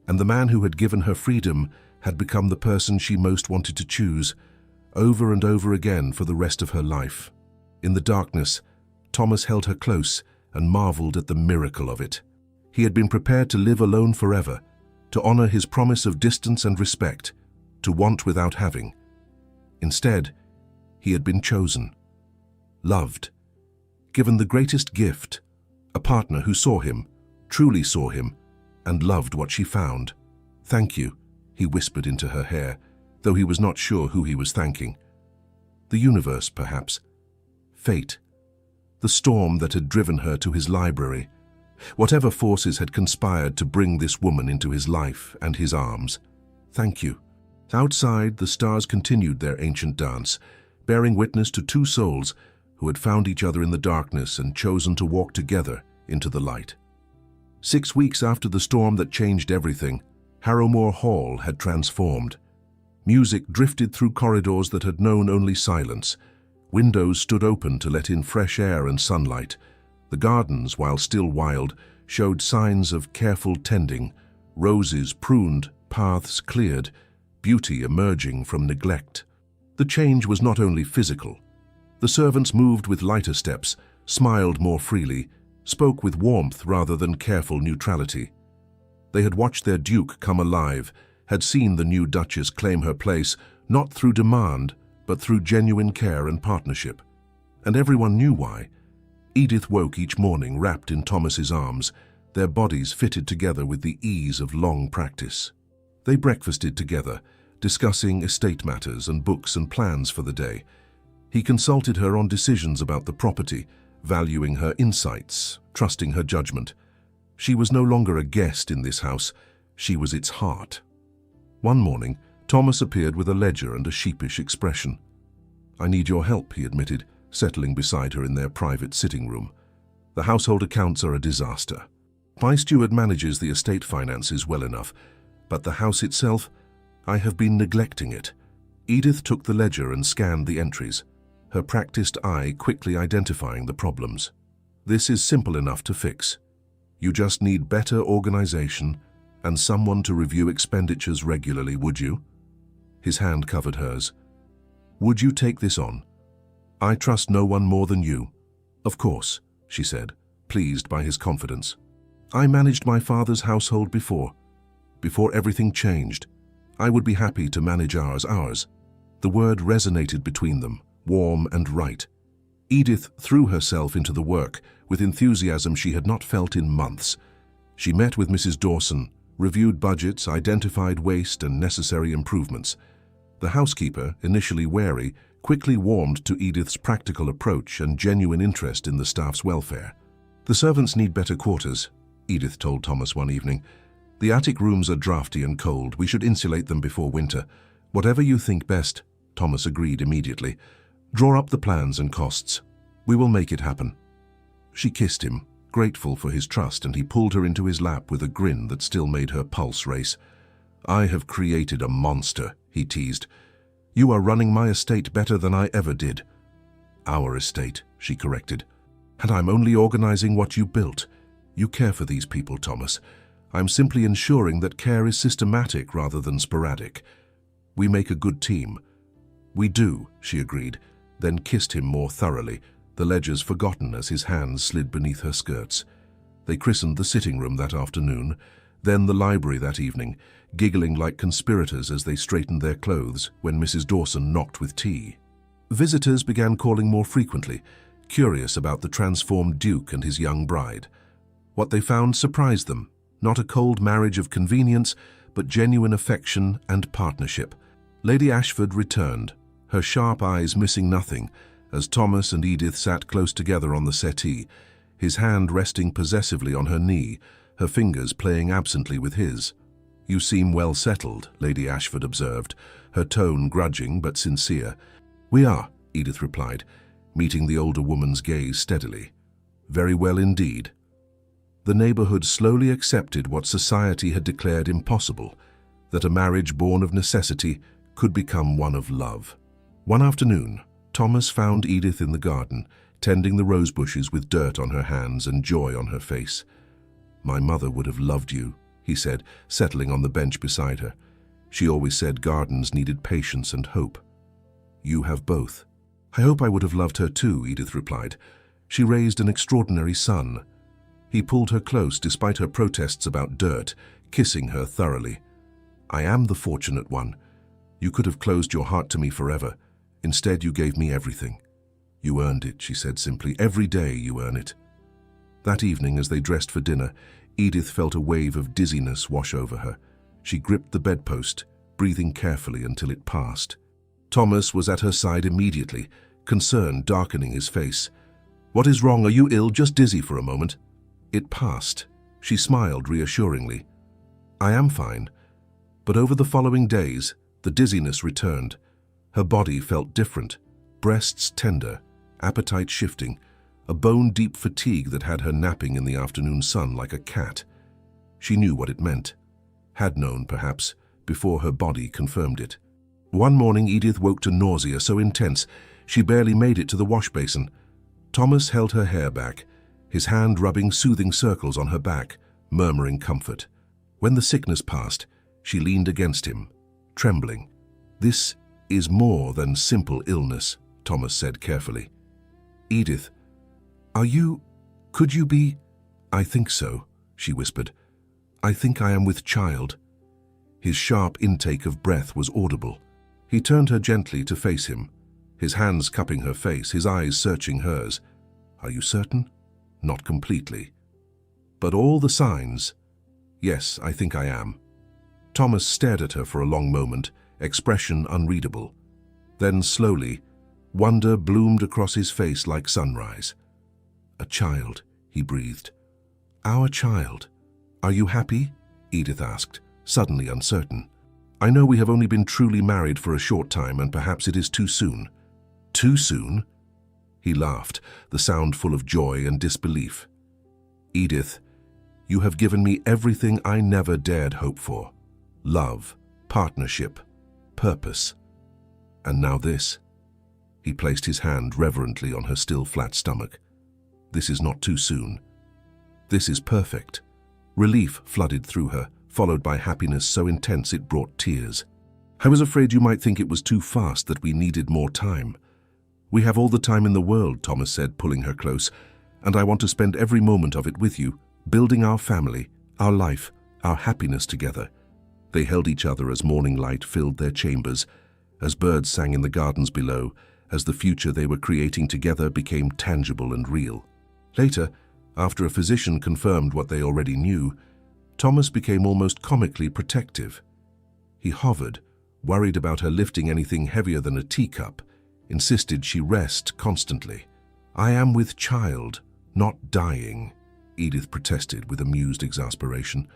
[SPEAKER 1] And the man who had given her freedom had become the person she most wanted to choose, over and over again for the rest of her life. In the darkness, Thomas held her close and marveled at the miracle of it. He had been prepared to live alone forever, to honor his promise of distance and respect, to want without having. Instead, he had been chosen, loved, given the greatest gift, a partner who saw him, truly saw him, and loved what she found. "Thank you," he whispered into her hair, though he was not sure who he was thanking. The universe, perhaps. Fate. The storm that had driven her to his library. Whatever forces had conspired to bring this woman into his life and his arms. "Thank you." Outside, the stars continued their ancient dance, bearing witness to two souls who had found each other in the darkness and chosen to walk together into the light. 6 weeks after the storm that changed everything, Harrowmore Hall had transformed. Music drifted through corridors that had known only silence. Windows stood open to let in fresh air and sunlight. The gardens, while still wild, showed signs of careful tending, roses pruned, paths cleared, beauty emerging from neglect. The change was not only physical. The servants moved with lighter steps, smiled more freely, spoke with warmth rather than careful neutrality. They had watched their duke come alive, had seen the new duchess claim her place, not through demand, but through genuine care and partnership. And everyone knew why. Edith woke each morning wrapped in Thomas's arms, their bodies fitted together with the ease of long practice. They breakfasted together, discussing estate matters and books and plans for the day. He consulted her on decisions about the property, valuing her insights, trusting her judgment. She was no longer a guest in this house, she was its heart. One morning, Thomas appeared with a ledger and a sheepish expression. "I need your help," he admitted, settling beside her in their private sitting room. "The household accounts are a disaster. My steward manages the estate finances well enough, but the house itself, I have been neglecting it." Edith took the ledger and scanned the entries, her practiced eye quickly identifying the problems. "This is simple enough to fix. You just need better organization and someone to review expenditures regularly, would you?" His hand covered hers. "Would you take this on? I trust no one more than you." "Of course," she said, pleased by his confidence. "I managed my father's household before everything changed. I would be happy to manage ours." The word resonated between them, warm and right. Edith threw herself into the work with enthusiasm she had not felt in months. She met with Mrs. Dawson, reviewed budgets, identified waste and necessary improvements. The housekeeper, initially wary, quickly warmed to Edith's practical approach and genuine interest in the staff's welfare. "The servants need better quarters," Edith told Thomas one evening. "The attic rooms are drafty and cold. We should insulate them before winter." "Whatever you think best," Thomas agreed immediately. "Draw up the plans and costs. We will make it happen." She kissed him, grateful for his trust, and he pulled her into his lap with a grin that still made her pulse race. "I have created a monster," he teased. "You are running my estate better than I ever did." "Our estate," she corrected. "And I'm only organizing what you built. You care for these people, Thomas. I'm simply ensuring that care is systematic rather than sporadic. We make a good team." "We do," she agreed, then kissed him more thoroughly, the ledgers forgotten as his hands slid beneath her skirts. They christened the sitting room that afternoon, then the library that evening, giggling like conspirators as they straightened their clothes when Mrs. Dawson knocked with tea. Visitors began calling more frequently, curious about the transformed Duke and his young bride. What they found surprised them, not a cold marriage of convenience, but genuine affection and partnership. Lady Ashford returned, her sharp eyes missing nothing, as Thomas and Edith sat close together on the settee, his hand resting possessively on her knee, her fingers playing absently with his. "You seem well settled," Lady Ashford observed, her tone grudging but sincere. "We are," Edith replied, meeting the older woman's gaze steadily. "Very well indeed." The neighborhood slowly accepted what society had declared impossible, that a marriage born of necessity could become one of love. One afternoon, Thomas found Edith in the garden, tending the rose bushes with dirt on her hands and joy on her face. "My mother would have loved you," he said, settling on the bench beside her. "She always said gardens needed patience and hope. You have both." "I hope I would have loved her too," Edith replied. "She raised an extraordinary son." He pulled her close despite her protests about dirt, kissing her thoroughly. "I am the fortunate one. You could have closed your heart to me forever. Instead, you gave me everything." "You earned it," she said simply. "Every day you earn it." That evening, as they dressed for dinner, Edith felt a wave of dizziness wash over her. She gripped the bedpost, breathing carefully until it passed. Thomas was at her side immediately, concern darkening his face. "What is wrong? Are you ill? Just dizzy for a moment." It passed. She smiled reassuringly. "I am fine." But over the following days, the dizziness returned. Her body felt different, breasts tender, appetite shifting, a bone-deep fatigue that had her napping in the afternoon sun like a cat. She knew what it meant. Had known, perhaps, before her body confirmed it. One morning, Edith woke to nausea so intense she barely made it to the wash basin. Thomas held her hair back, his hand rubbing soothing circles on her back, murmuring comfort. When the sickness passed, she leaned against him, trembling. "This is more than simple illness," Thomas said carefully. "Edith, could you be—" "I think so," she whispered. "I think I am with child." His sharp intake of breath was audible. He turned her gently to face him, his hands cupping her face, his eyes searching hers. "Are you certain?" "Not completely." "But all the signs—" "Yes, I think I am." Thomas stared at her for a long moment, expression unreadable. Then slowly, wonder bloomed across his face like sunrise. "A child," he breathed. "Our child. Are you happy?" Edith asked, suddenly uncertain. "I know we have only been truly married for a short time, and perhaps it is too soon." "Too soon?" He laughed, the sound full of joy and disbelief. "Edith, you have given me everything I never dared hope for. Love, partnership, purpose. And now this." He placed his hand reverently on her still flat stomach. "This is not too soon. This is perfect." Relief flooded through her, followed by happiness so intense it brought tears. "I was afraid you might think it was too fast, that we needed more time." "We have all the time in the world," Thomas said, pulling her close, "and I want to spend every moment of it with you, building our family, our life, our happiness together." They held each other as morning light filled their chambers, as birds sang in the gardens below, as the future they were creating together became tangible and real. Later, after a physician confirmed what they already knew, Thomas became almost comically protective. He hovered, worried about her lifting anything heavier than a teacup, insisted she rest constantly. "I am with child, not dying," Edith protested with amused exasperation.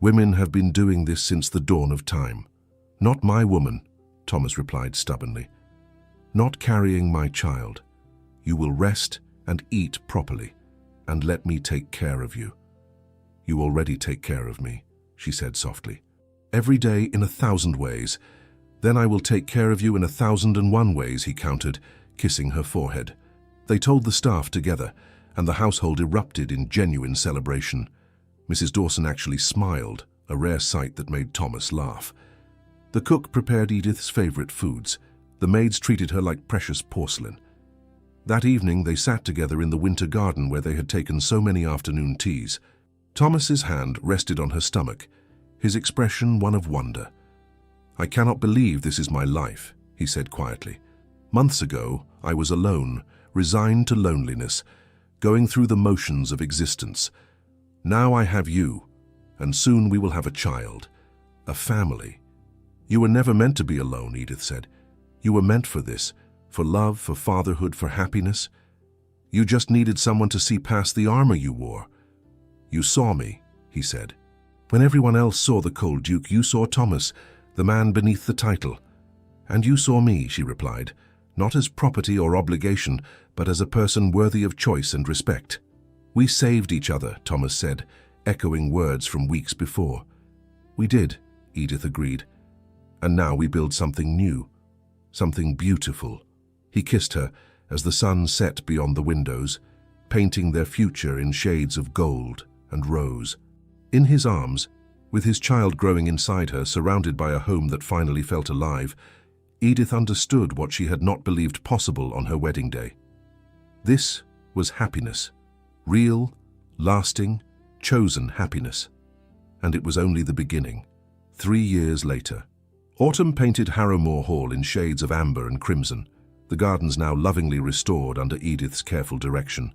[SPEAKER 1] "Women have been doing this since the dawn of time." "Not my woman," Thomas replied stubbornly. "Not carrying my child. You will rest and eat properly, and let me take care of you." "You already take care of me," she said softly. "Every day in 1,000 ways. Then I will take care of you in 1,001 ways," he countered, kissing her forehead. They told the staff together, and the household erupted in genuine celebration. Mrs. Dawson actually smiled, a rare sight that made Thomas laugh. The cook prepared Edith's favorite foods. The maids treated her like precious porcelain. That evening they sat together in the winter garden where they had taken so many afternoon teas. Thomas's hand rested on her stomach, his expression one of wonder. "I cannot believe this is my life," he said quietly. "Months ago, I was alone, resigned to loneliness, going through the motions of existence. Now I have you, and soon we will have a child, a family." "You were never meant to be alone," Edith said. "You were meant for this, For love, for fatherhood, for happiness? You just needed someone to see past the armor you wore. You saw me, he said. When everyone else saw the cold Duke, you saw Thomas, the man beneath the title. And you saw me, she replied, not as property or obligation, but as a person worthy of choice and respect. We saved each other, Thomas said, echoing words from weeks before. We did, Edith agreed. And now we build something new, something beautiful. He kissed her as the sun set beyond the windows, painting their future in shades of gold and rose. In his arms, with his child growing inside her, surrounded by a home that finally felt alive, Edith understood what she had not believed possible on her wedding day. This was happiness. Real, lasting, chosen happiness. And it was only the beginning. 3 years later. Autumn painted Harrowmore Hall in shades of amber and crimson, the gardens now lovingly restored under Edith's careful direction.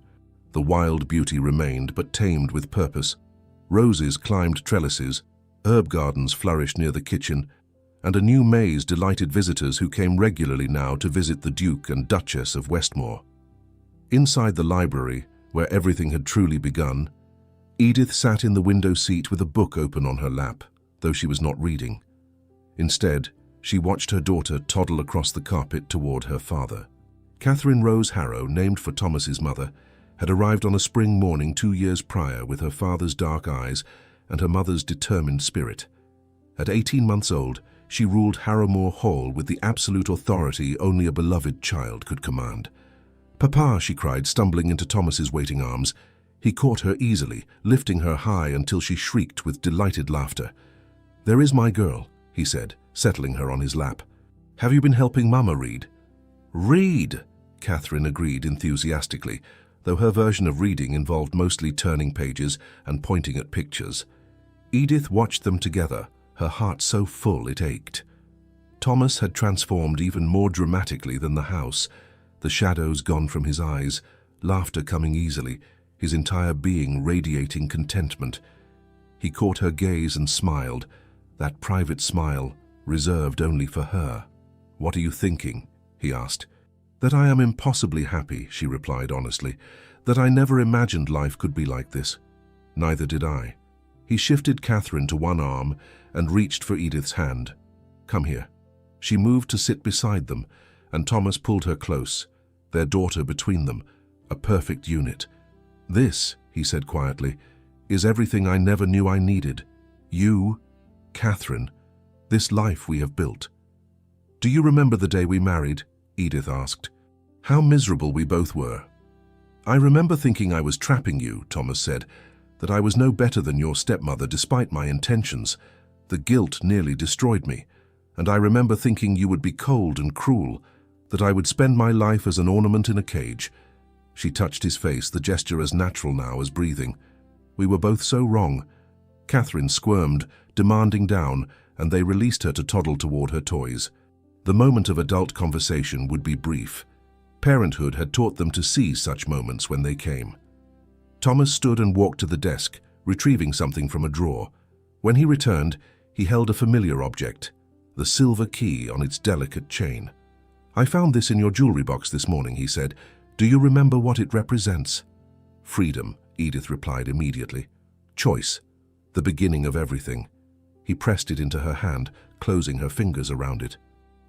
[SPEAKER 1] The wild beauty remained, but tamed with purpose. Roses climbed trellises, herb gardens flourished near the kitchen, and a new maze delighted visitors who came regularly now to visit the Duke and Duchess of Westmore. Inside the library, where everything had truly begun, Edith sat in the window seat with a book open on her lap, though she was not reading. Instead, she watched her daughter toddle across the carpet toward her father. Catherine Rose Harrow, named for Thomas's mother, had arrived on a spring morning 2 years prior with her father's dark eyes and her mother's determined spirit. At 18 months old, she ruled Harrowmore Hall with the absolute authority only a beloved child could command. "Papa," she cried, stumbling into Thomas's waiting arms. He caught her easily, lifting her high until she shrieked with delighted laughter. "There is my girl," he said, settling her on his lap. "Have you been helping Mama read?" "Read," Catherine agreed enthusiastically, though her version of reading involved mostly turning pages and pointing at pictures. Edith watched them together, her heart so full it ached. Thomas had transformed even more dramatically than the house, the shadows gone from his eyes, laughter coming easily, his entire being radiating contentment. He caught her gaze and smiled, that private smile reserved only for her. "What are you thinking?" he asked. "That I am impossibly happy," she replied honestly, "that I never imagined life could be like this." "Neither did I." He shifted Catherine to one arm and reached for Edith's hand. "Come here." She moved to sit beside them, and Thomas pulled her close, their daughter between them, a perfect unit. "This," he said quietly, "is everything I never knew I needed. You, Catherine, this life we have built." "Do you remember the day we married?" Edith asked. "How miserable we both were." "I remember thinking I was trapping you," Thomas said, "that I was no better than your stepmother despite my intentions. The guilt nearly destroyed me, and I remember thinking you would be cold and cruel, that I would spend my life as an ornament in a cage." She touched his face, the gesture as natural now as breathing. "We were both so wrong." Catherine squirmed, demanding down, and they released her to toddle toward her toys. The moment of adult conversation would be brief. Parenthood had taught them to see such moments when they came. Thomas stood and walked to the desk, retrieving something from a drawer. When he returned, he held a familiar object, the silver key on its delicate chain. "I found this in your jewelry box this morning," he said. "Do you remember what it represents?" "Freedom," Edith replied immediately. "Choice, the beginning of everything." He pressed it into her hand, closing her fingers around it.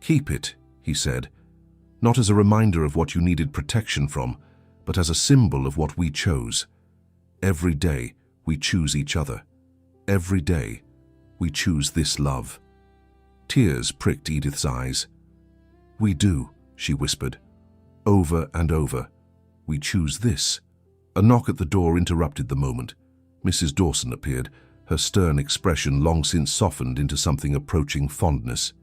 [SPEAKER 1] "Keep it," he said, "not as a reminder of what you needed protection from, but as a symbol of what we chose. Every day, we choose each other. Every day, we choose this love." Tears pricked Edith's eyes. "We do," she whispered, over and over. "We choose this." A knock at the door interrupted the moment. Mrs. Dawson appeared, her stern expression long since softened into something approaching fondness.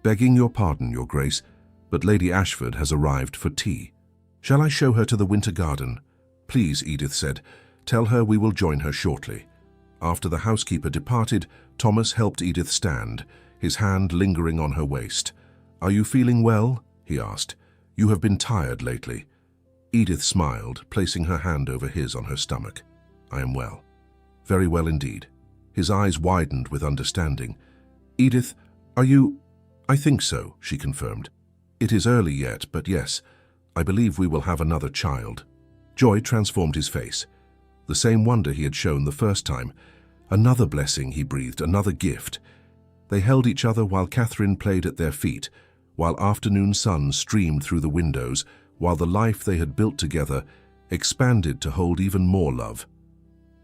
[SPEAKER 1] "Begging your pardon, Your Grace, but Lady Ashford has arrived for tea. Shall I show her to the winter garden?" "Please," Edith said. "Tell her we will join her shortly." After the housekeeper departed, Thomas helped Edith stand, his hand lingering on her waist. "Are you feeling well?" he asked. "You have been tired lately." Edith smiled, placing her hand over his on her stomach. "I am well." "Very well indeed." His eyes widened with understanding. "Edith, are you—" "I think so," she confirmed. It is early yet, but yes, I believe we will have another child. Joy transformed his face. The same wonder he had shown the first time. Another blessing, he breathed, another gift. They held each other while Catherine played at their feet, while afternoon sun streamed through the windows, while the life they had built together expanded to hold even more love.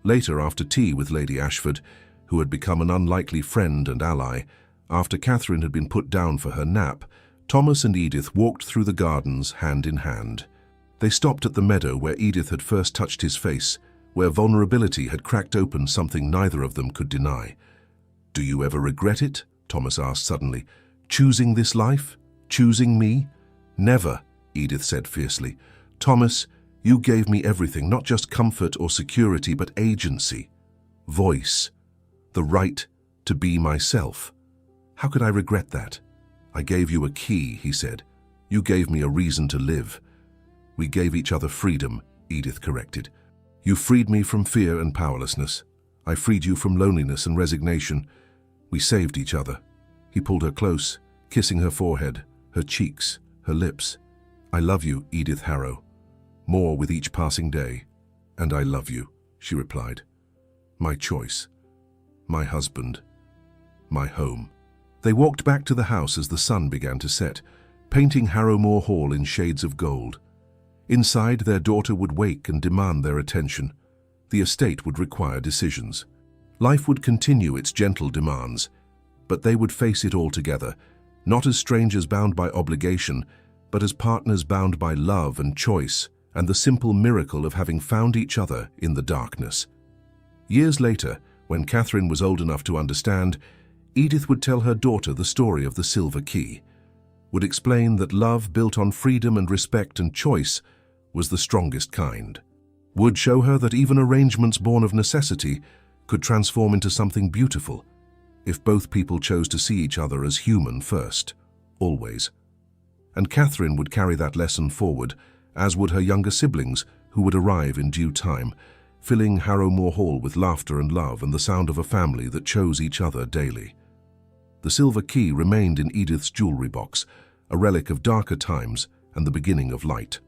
[SPEAKER 1] Later, after tea with Lady Ashford, who had become an unlikely friend and ally, after Catherine had been put down for her nap, Thomas and Edith walked through the gardens hand in hand. They stopped at the meadow where Edith had first touched his face, where vulnerability had cracked open something neither of them could deny. "Do you ever regret it?" Thomas asked suddenly. "Choosing this life? Choosing me?" "Never," Edith said fiercely. "Thomas, you gave me everything, not just comfort or security, but agency, voice, the right to be myself. How could I regret that? I gave you a key," he said. "You gave me a reason to live." "We gave each other freedom," Edith corrected. "You freed me from fear and powerlessness. I freed you from loneliness and resignation. We saved each other." He pulled her close, kissing her forehead, her cheeks, her lips. "I love you, Edith Harrow. More with each passing day. And I love you," she replied. "My choice. My husband. My home." They walked back to the house as the sun began to set, painting Harrowmore Hall in shades of gold. Inside, their daughter would wake and demand their attention. The estate would require decisions. Life would continue its gentle demands, but they would face it all together, not as strangers bound by obligation, but as partners bound by love and choice, and the simple miracle of having found each other in the darkness. Years later, when Catherine was old enough to understand, Edith would tell her daughter the story of the Silver Key, would explain that love built on freedom and respect and choice was the strongest kind, would show her that even arrangements born of necessity could transform into something beautiful if both people chose to see each other as human first, always. And Catherine would carry that lesson forward, as would her younger siblings, who would arrive in due time, filling Harrowmore Hall with laughter and love and the sound of a family that chose each other daily. The silver key remained in Edith's jewelry box, a relic of darker times and the beginning of light.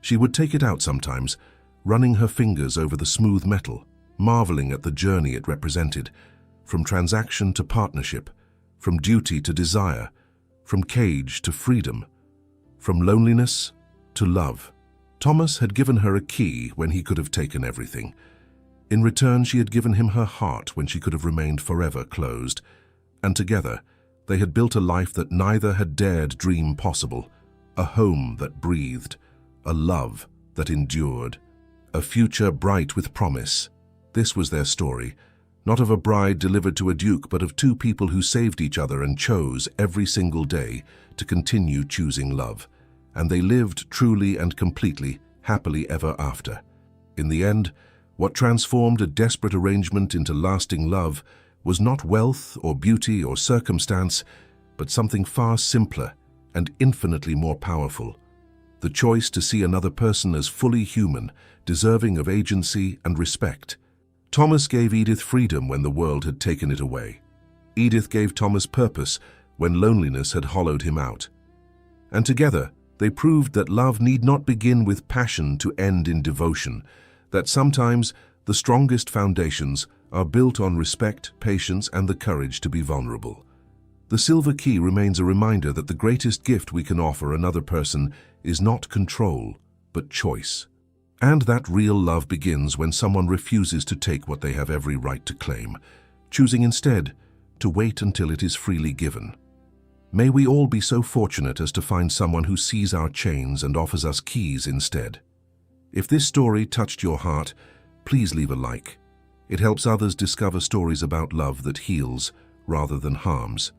[SPEAKER 1] She would take it out sometimes, running her fingers over the smooth metal, marveling at the journey it represented, from transaction to partnership, from duty to desire, from cage to freedom, from loneliness to love. Thomas had given her a key when he could have taken everything. In return, she had given him her heart when she could have remained forever closed. And together, they had built a life that neither had dared dream possible, a home that breathed, a love that endured, a future bright with promise. This was their story, not of a bride delivered to a duke, but of two people who saved each other and chose every single day to continue choosing love. And they lived truly and completely, happily ever after. In the end, what transformed a desperate arrangement into lasting love was not wealth or beauty or circumstance, but something far simpler and infinitely more powerful: the choice to see another person as fully human, deserving of agency and respect. Thomas gave Edith freedom when the world had taken it away. Edith gave Thomas purpose when loneliness had hollowed him out. And together, they proved that love need not begin with passion to end in devotion, that sometimes the strongest foundations are built on respect, patience, and the courage to be vulnerable. The silver key remains a reminder that the greatest gift we can offer another person is not control, but choice. And that real love begins when someone refuses to take what they have every right to claim, choosing instead to wait until it is freely given. May we all be so fortunate as to find someone who sees our chains and offers us keys instead. If this story touched your heart, please leave a like. It helps others discover stories about love that heals rather than harms.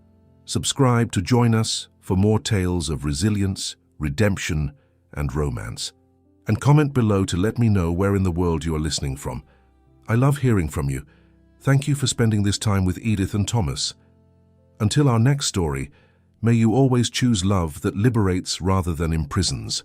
[SPEAKER 1] Subscribe to join us for more tales of resilience, redemption, and romance. And comment below to let me know where in the world you are listening from. I love hearing from you. Thank you for spending this time with Edith and Thomas. Until our next story, may you always choose love that liberates rather than imprisons.